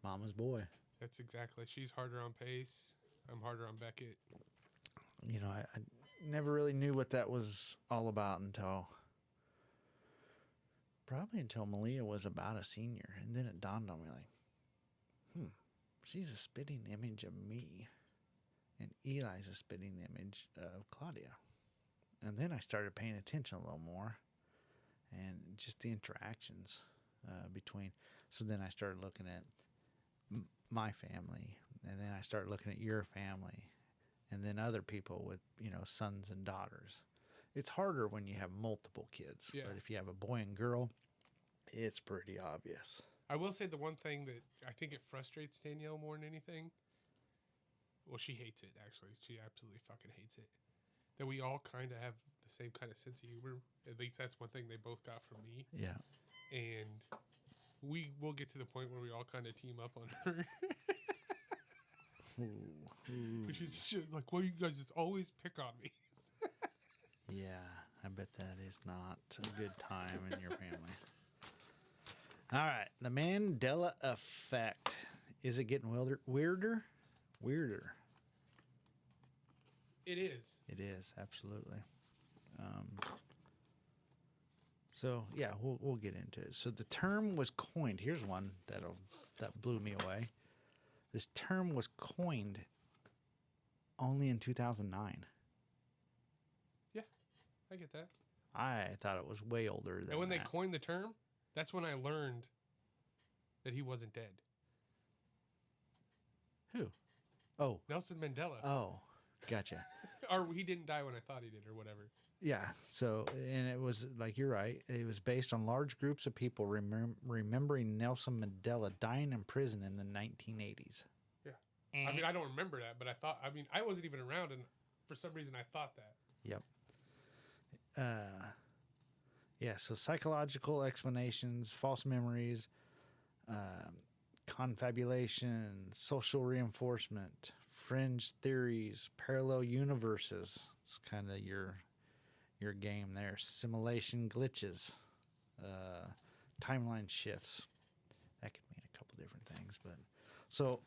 mama's boy. That's exactly. She's harder on Pace. I'm harder on Beckett. You know, I never really knew what that was all about until Malia was about a senior. And then it dawned on me like, she's a spitting image of me. And Eli's a spitting image of Claudia. And then I started paying attention a little more. And just the interactions between. So then I started looking at my family. And then I started looking at your family. And then other people with, sons and daughters. It's harder when you have multiple kids. Yeah. But if you have a boy and girl, it's pretty obvious. I will say the one thing that I think it frustrates Danielle more than anything. Well, she hates it, actually. She absolutely fucking hates it. That we all kind of have the same kind of sense of humor. At least that's one thing they both got from me. Yeah. And we will get to the point where we all kind of team up on her. She's like, well, you guys just always pick on me. Yeah, I bet that is not a good time in your family. All right, the Mandela Effect. Is it getting weirder? Weirder. It is. It is, absolutely. So yeah, we'll get into it. So the term was coined. Here's one that blew me away. This term was coined only in 2009. Yeah, I get that. I thought it was way older than And when that. they coined the term, that's when I learned that he wasn't dead. Who? Oh. Nelson Mandela. Oh, gotcha. Or he didn't die when I thought he did, or whatever. Yeah. So, and it was like, you're right. It was based on large groups of people remembering Nelson Mandela dying in prison in the 1980s. Yeah. I mean, I don't remember that, but I wasn't even around, and for some reason I thought that. Yep. Yeah. So psychological explanations, false memories, confabulation, social reinforcement, fringe theories, parallel universes. It's kind of your game there. Simulation glitches, timeline shifts. That could mean a couple different things. But so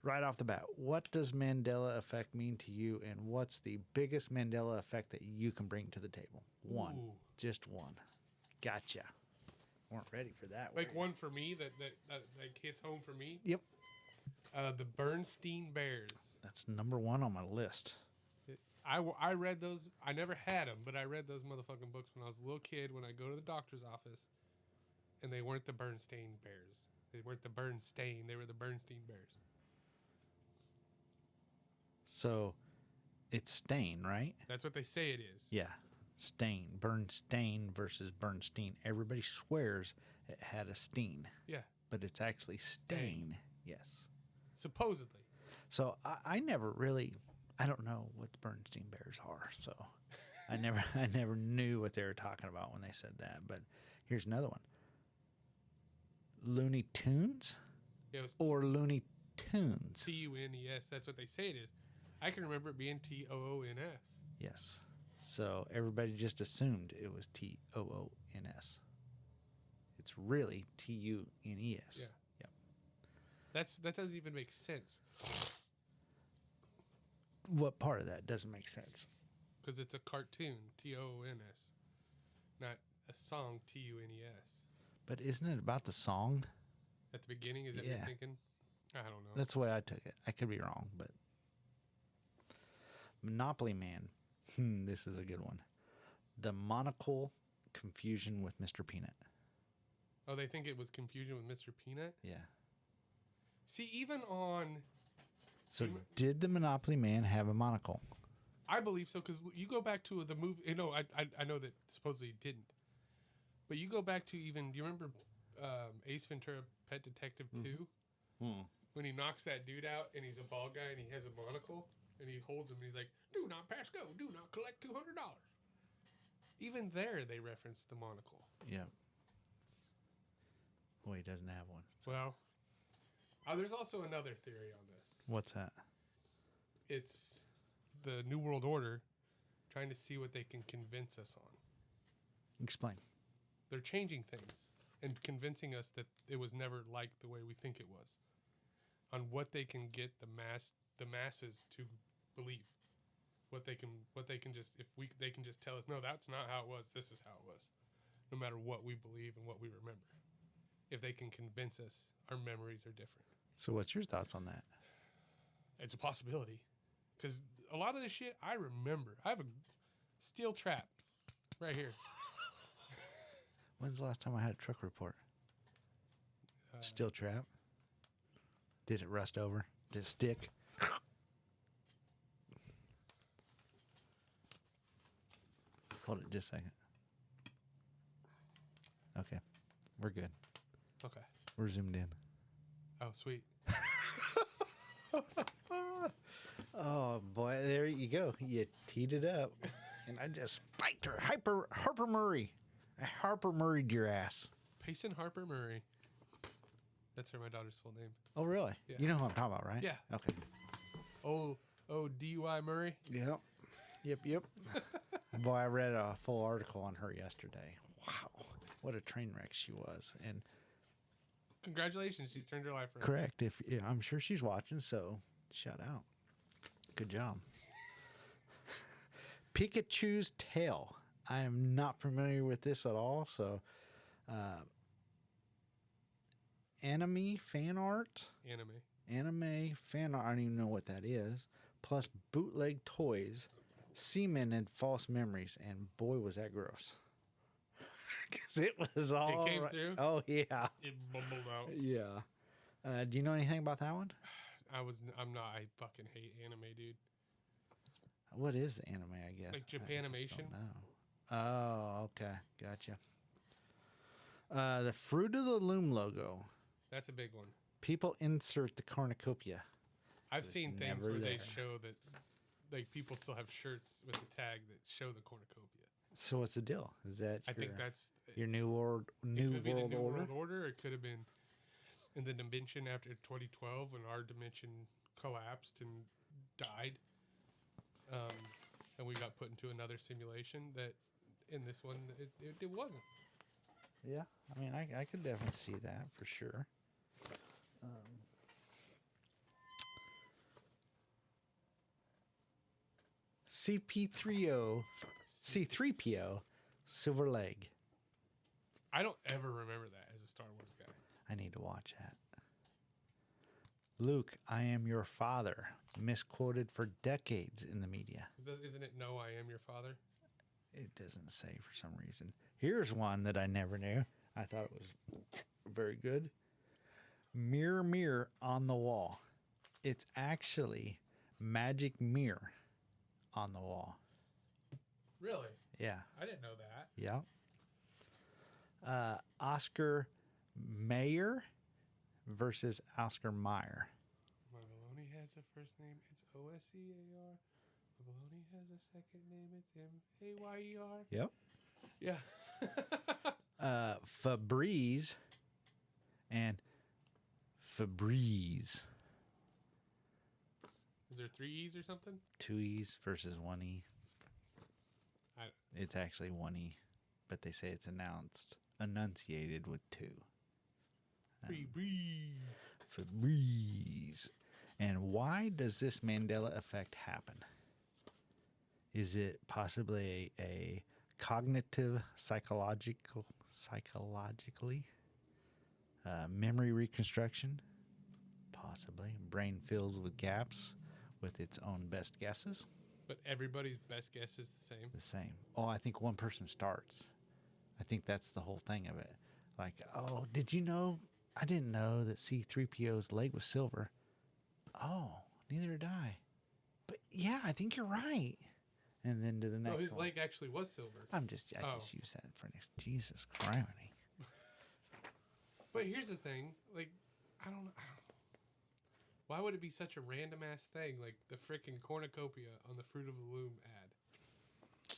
right off the bat, what does Mandela Effect mean to you, and what's the biggest Mandela Effect that you can bring to the table? One. Ooh. Just one. Gotcha. Weren't ready for that. Like one for me that hits home for me. Yep. The Berenstein Bears. That's number one on my list. I read those. I never had them, but I read those motherfucking books when I was a little kid. When I go to the doctor's office, and they weren't the Berenstein Bears. They weren't the Berenstein. They were the Berenstein Bears. So, it's Stain, right? That's what they say it is. Yeah. Stain. Bernstein versus Bernstein. Everybody swears it had a Steen. Yeah. But it's actually Stain. Yes. Supposedly. So I never really, I don't know what the Berenstein Bears are. So I never knew what they were talking about when they said that. But here's another one. Looney Tunes Yeah, it was or Looney Tunes? Tunes. That's what they say it is. I can remember it being Toons. Yes. So everybody just assumed it was Toons. It's really Tunes. Yeah. Yep. That doesn't even make sense. What part of that doesn't make sense? Because it's a cartoon, Tons, not a song, Tunes. But isn't it about the song? At the beginning, is that what Yeah. you're thinking? I don't know. That's the way I took it. I could be wrong, but Monopoly Man. This is a good one. The monocle confusion with Mr. Peanut. Oh, they think it was confusion with Mr. Peanut? Yeah. See, even on... So did the Monopoly Man have a monocle? I believe so, because you go back to the movie... You know, I know that supposedly it didn't. But you go back to even... Do you remember Ace Ventura Pet Detective 2? When he knocks that dude out and he's a bald guy and he has a monocle and he holds him and he's like, do not pass go, do not collect $200. Even there, they reference the monocle. Yeah. Well, he doesn't have one. Well, there's also another theory on this. What's that? It's the New World Order trying to see what they can convince us on. Explain. They're changing things and convincing us that it was never like the way we think it was. On what they can get the masses to believe. What they can just they can just tell us, no, that's not how it was. This is how it was. No matter what we believe and what we remember. If they can convince us our memories are different. So what's your thoughts on that? It's a possibility. Because a lot of this shit I remember. I have a steel trap right here. When's the last time I had a truck report? Steel trap. Did it rust over? Did it stick? Hold it just a second. Okay. We're good. Okay. We're zoomed in. Oh, sweet. Oh, boy. There you go. You teed it up. And I just spiked her. Harper Murray. I Harper Murray'd your ass. Payson Harper Murray. That's my daughter's full name. Oh, really? Yeah. You know who I'm talking about, right? Yeah. Okay. Oh, DUI Murray? Yep. Boy, I read a full article on her yesterday. Wow. What a train wreck she was. And Congratulations, she's turned her life around. correct. I'm sure she's watching, so shout out. Good job. Pikachu's tail. I am not familiar with this at all, so anime fan art. Anime fan art. I don't even know what that is. Plus bootleg toys, semen, and false memories. And boy, was that gross. Because it was all. It came through? Oh, yeah. It bubbled out. Yeah. Do you know anything about that one? I'm not. I fucking hate anime, dude. What is anime, I guess? Like Japanimation? No. Oh, okay. Gotcha. The Fruit of the Loom logo. That's a big one. People insert the cornucopia. I've seen things never where they there. show that, like, people still have shirts with the tag that show the cornucopia. So what's the deal? Is that I think that's your new world it could be the world new order? world order. It could have been in the dimension after 2012 when our dimension collapsed and died, and we got put into another simulation. That in this one it wasn't. Yeah, I mean, I could definitely see that for sure. C3PO, Silver Leg. I don't ever remember that as a Star Wars guy. I need to watch that. Luke, I am your father. Misquoted for decades in the media. Isn't it No, I Am Your Father? It doesn't say for some reason. Here's one that I never knew. I thought it was very good. Mirror, mirror on the wall. It's actually magic mirror on the wall. Really? Yeah. I didn't know that. Yeah. Oscar Mayer versus Oscar Mayer. Maloney has a first name. It's Oscar. Maloney has a second name. It's Mayer. Yep. Yeah. Febreze and Febreze. Is there 3 E's or something? 2 E's versus 1 E. It's actually 1 E, but they say it's enunciated with 2. Febreze. And why does this Mandela effect happen? Is it possibly a cognitive, psychologically, memory reconstruction? Possibly. Brain fills with gaps with its own best guesses. But everybody's best guess is the same. The same. Oh, I think one person starts. I think that's the whole thing of it. Like, oh, did you know? I didn't know that C3PO's leg was silver. Oh, neither did I. But yeah, I think you're right. And then to the next No, his one. leg actually was silver. I just use that for next. Jesus Christ. But here's the thing. Like, I don't know. Why would it be such a random ass thing like the freaking cornucopia on the Fruit of the Loom ad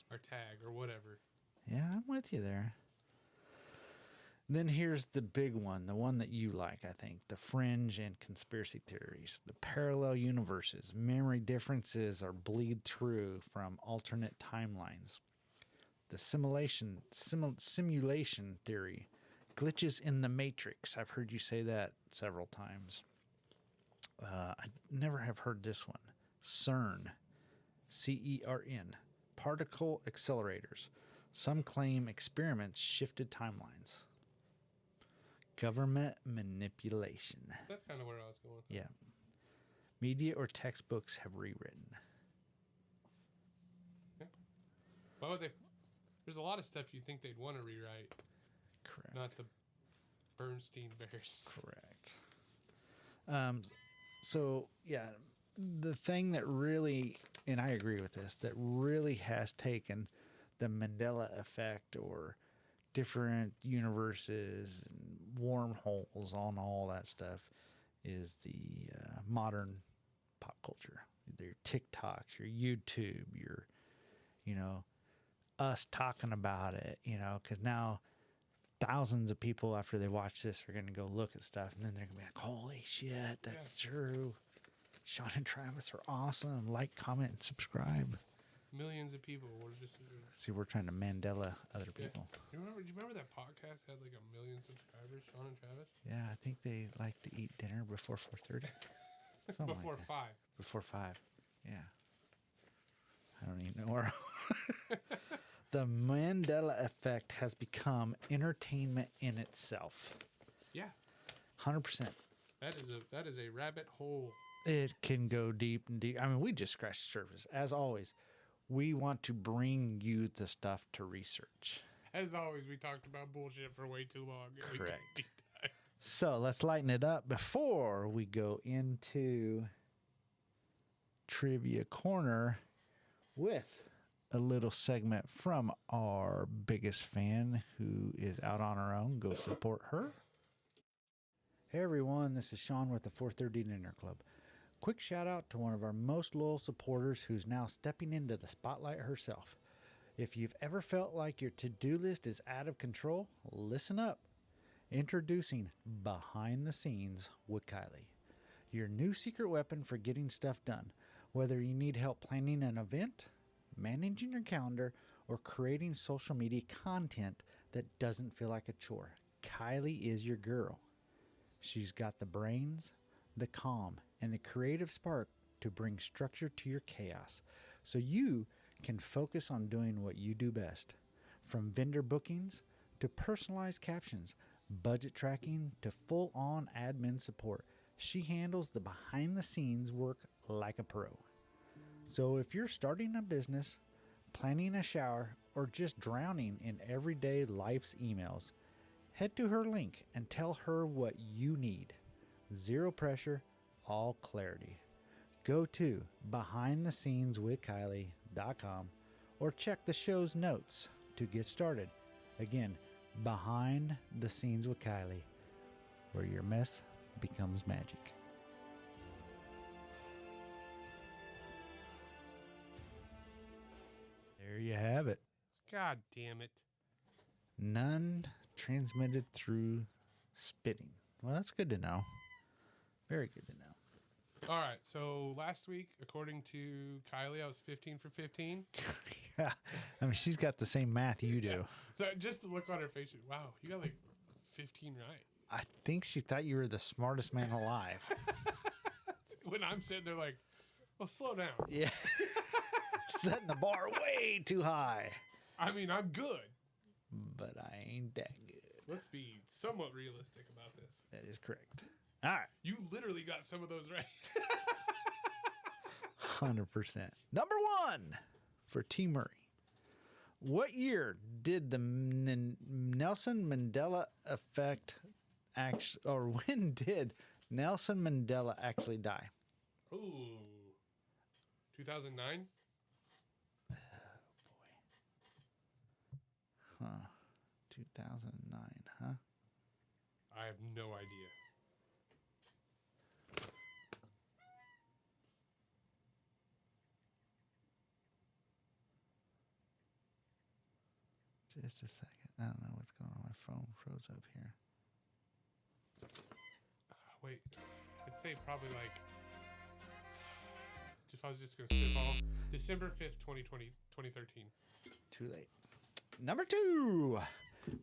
or tag or whatever? Yeah, I'm with you there. Then here's the big one, the one that you like, I think, the fringe and conspiracy theories, the parallel universes, memory differences are bleed through from alternate timelines. the simulation theory, glitches in the matrix. I've heard you say that several times. I never have heard this one. CERN, CERN, particle accelerators. Some claim experiments shifted timelines. Government manipulation. That's kind of where I was going with that. Yeah. Media or textbooks have rewritten. Why would they? There's a lot of stuff you think they'd want to rewrite. Correct. Not the Berenstein Bears. Correct. So, yeah, the thing that really, and I agree with this, that really has taken the Mandela Effect or different universes and wormholes on all that stuff is the modern pop culture. Your TikToks, your YouTube, your, us talking about it, because now thousands of people after they watch this are going to go look at stuff and then they're going to be like, holy shit, that's true. Shawn and Travis are awesome. Like, comment, and subscribe. Millions of people were just. See, we're trying to Mandela other people. Do you remember that podcast had like 1 million subscribers, Shawn and Travis? Yeah, I think they like to eat dinner before 4:30. Before 5. Before 5. Yeah. I don't even know where. The Mandela Effect has become entertainment in itself. Yeah. 100%. That is a rabbit hole. It can go deep and deep. I mean, we just scratched the surface. As always, we want to bring you the stuff to research. As always, we talked about bullshit for way too long. Correct. So let's lighten it up before we go into Trivia Corner with a little segment from our biggest fan who is out on her own. Go support her. Hey everyone, this is Shawn with the 430 Dinner Club. Quick shout out to one of our most loyal supporters who's now stepping into the spotlight herself. If you've ever felt like your to-do list is out of control, listen up. Introducing Behind the Scenes with Kylie, your new secret weapon for getting stuff done. Whether you need help planning an event, managing your calendar, or creating social media content that doesn't feel like a chore, Kylie is your girl. She's got the brains, the calm, and the creative spark to bring structure to your chaos so you can focus on doing what you do best. From vendor bookings to personalized captions, budget tracking to full-on admin support, she handles the behind-the-scenes work like a pro. So if you're starting a business, planning a shower, or just drowning in everyday life's emails, head to her link and tell her what you need. Zero pressure, all clarity. Go to behindthesceneswithkylie.com or check the show's notes to get started. Again, Behind the Scenes with Kylie, where your mess becomes magic. There you have it. God damn it. None transmitted through spitting. Well, that's good to know. Very good to know. All right. So last week, according to Kylie, I was 15 for 15. Yeah. I mean, she's got the same math you do. Yeah. So just the look on her face, wow, you got like 15 right. I think she thought you were the smartest man alive. When I'm sitting there like, well, slow down. Yeah. Setting the bar way too high. I mean, I'm good. But I ain't that good. Let's be somewhat realistic about this. That is correct. All right. You literally got some of those right. 100%. Number 1 for T. Murray. What year did the Nelson Mandela Effect actually, or when did Nelson Mandela actually die? Ooh. 2009? Oh, boy. Huh. 2009, huh? I have no idea. Just a second. I don't know what's going on. My phone froze up here. Wait. I'd say probably like... If I was just going to spitball. December 5th, 2013. Too late. Number 2.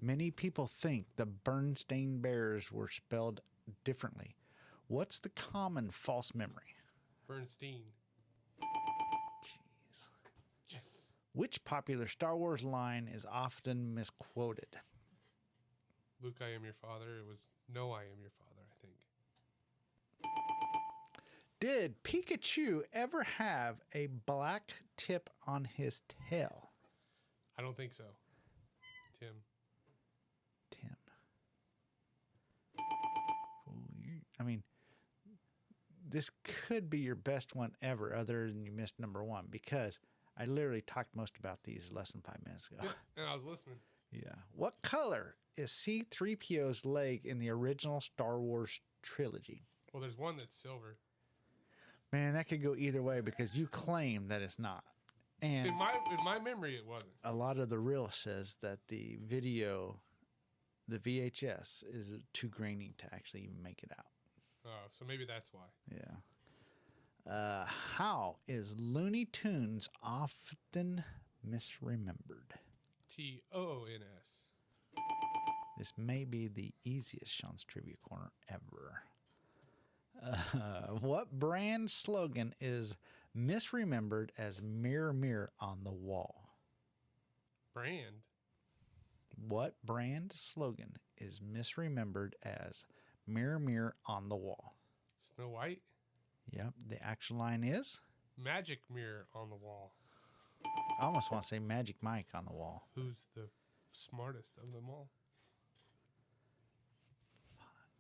Many people think the Berenstein Bears were spelled differently. What's the common false memory? Bernstein. Jeez. Yes. Which popular Star Wars line is often misquoted? Luke, I am your father. It was no, I am your father, I think. Did Pikachu ever have a black tip on his tail? I don't think so. Tim. Tim. I mean, this could be your best one ever, other than you missed number 1, because I literally talked most about these less than 5 minutes ago. Yeah, and I was listening. Yeah. What color is C-3PO's leg in the original Star Wars trilogy? Well, there's one that's silver. Man, that could go either way because you claim that it's not. And In my memory, it wasn't. a lot of the reel says that the video, the VHS, is too grainy to actually even make it out. Oh, so maybe that's why. Yeah. How is Looney Tunes often misremembered? TONS. This may be the easiest Sean's Trivia Corner ever. What brand slogan is misremembered as Mirror Mirror on the Wall? Brand. What brand slogan is misremembered as Mirror Mirror on the Wall? Snow White. Yep, the actual line is? Magic mirror on the wall. I almost want to say Magic Mike on the wall. Who's the smartest of them all?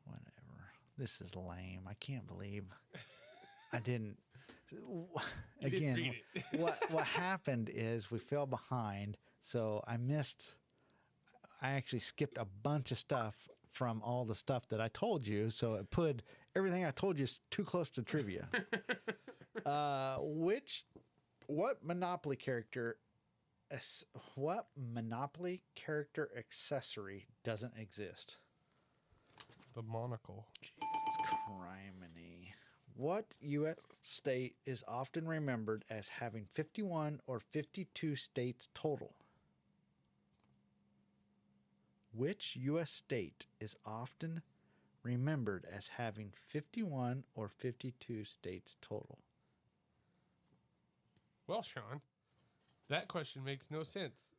Whatever. This is lame. I can't believe I didn't. Again, read it. what happened is we fell behind, so I actually skipped a bunch of stuff from all the stuff that I told you, so it put everything I told you too close to trivia. What Monopoly character accessory doesn't exist? The monocle. Jesus criminy. What U.S. state is often remembered as having 51 or 52 states total? Which U.S. state is often remembered as having 51 or 52 states total? Well, Sean, that question makes no sense.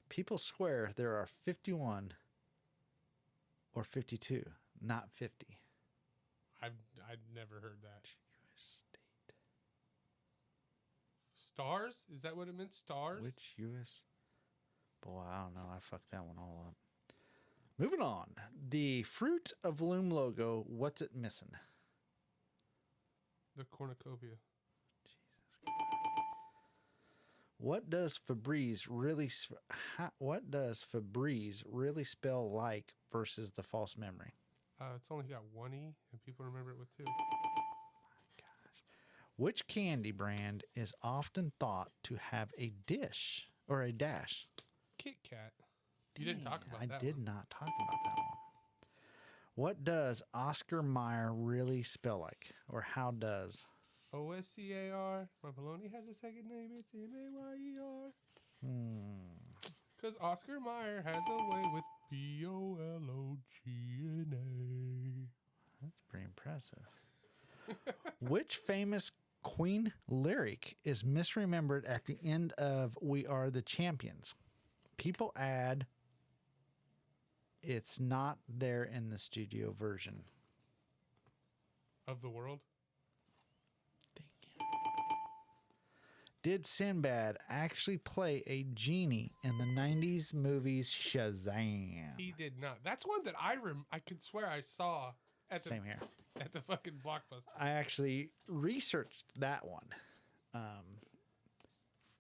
People swear there are 51 or 52, not 50. I'd never heard that. U.S. state. Stars? Is that what it meant? Stars? Which U.S.? Boy, I don't know. I fucked that one all up. Moving on. The Fruit of Loom logo, what's it missing? The cornucopia. What does Febreze really spell like versus the false memory? It's only got one E, and people remember it with two. Which candy brand is often thought to have a dish or a dash? Kit Kat. You didn't talk about that I did one. not talk about that one. What does Oscar Mayer really spell like? Or how does? OSCAR. My baloney has a second name. It's MAYER. Because Oscar Mayer has a way with BOLOGNA. That's pretty impressive. Which famous Queen lyric is misremembered at the end of We Are the Champions? People add, it's not there in the studio version. Of the world? Did Sinbad actually play a genie in the 90s movies Shazam? He did not. That's one that I could swear I saw at the Same here. at the fucking Blockbuster. I actually researched that one.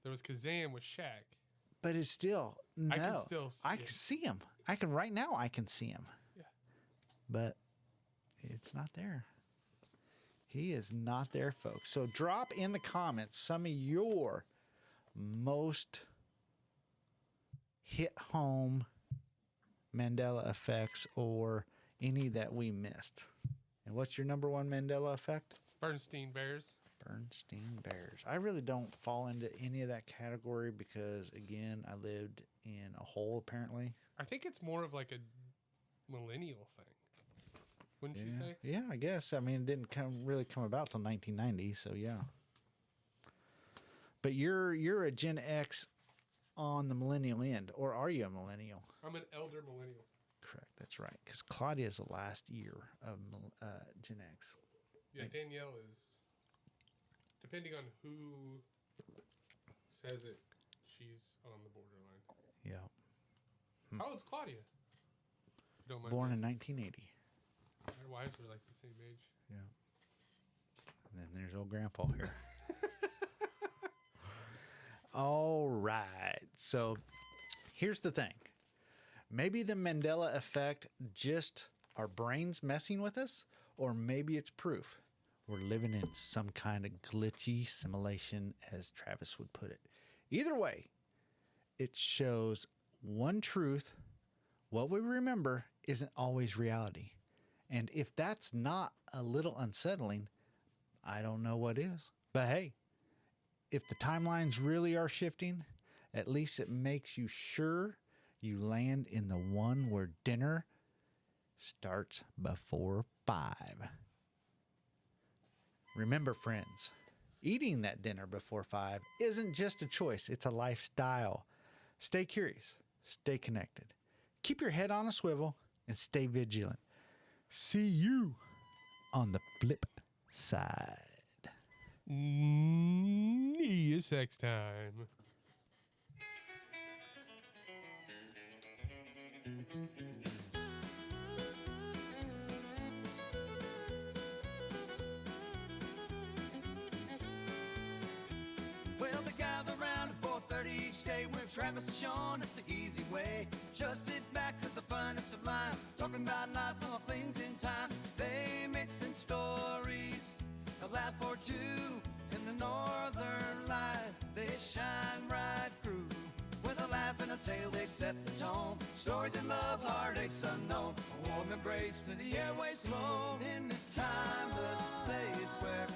There was Kazam with Shaq. But it's still, no. I can still see I it. can see him. Right now I can see him. Yeah. But it's not there. He is not there, folks. So drop in the comments some of your most hit home Mandela effects or any that we missed. And what's your number one Mandela effect? Berenstein Bears. Berenstein Bears. I really don't fall into any of that category because, again, I lived in a hole apparently. I think it's more of like a millennial thing. Wouldn't you say? Yeah, I guess. I mean, it didn't really come about till 1990, so yeah. But you're a Gen X on the millennial end, or are you a millennial? I'm an elder millennial. Correct, that's right. Because Claudia is the last year of Gen X. Yeah, Danielle is, depending on who says it, she's on the borderline. Yeah. How old's Claudia? Don't mind Born me in 1980. Our wives are like the same age. Yeah. And then there's old Grandpa here. All right. So here's the thing. Maybe the Mandela effect just our brains messing with us, or maybe it's proof we're living in some kind of glitchy simulation, as Travis would put it. Either way, it shows one truth. What we remember isn't always reality. And if that's not a little unsettling, I don't know what is. But hey, if the timelines really are shifting, at least it makes you sure you land in the one where dinner starts before 5. Remember, friends, eating that dinner before 5 isn't just a choice, it's a lifestyle. Stay curious, stay connected, keep your head on a swivel, and stay vigilant. See you on the flip side. Sex time. Well, they gather around at 4:30 each day with Travis and Shawn. It's the easy way. Just sit back, cause the fun is sublime. Talking about life and all things in time. They mix in stories, a laugh or two. In the northern light, they shine right through. With a laugh and a tale, they set the tone. Stories in love, heartaches unknown. A warm embrace to the airways flown. In this timeless place where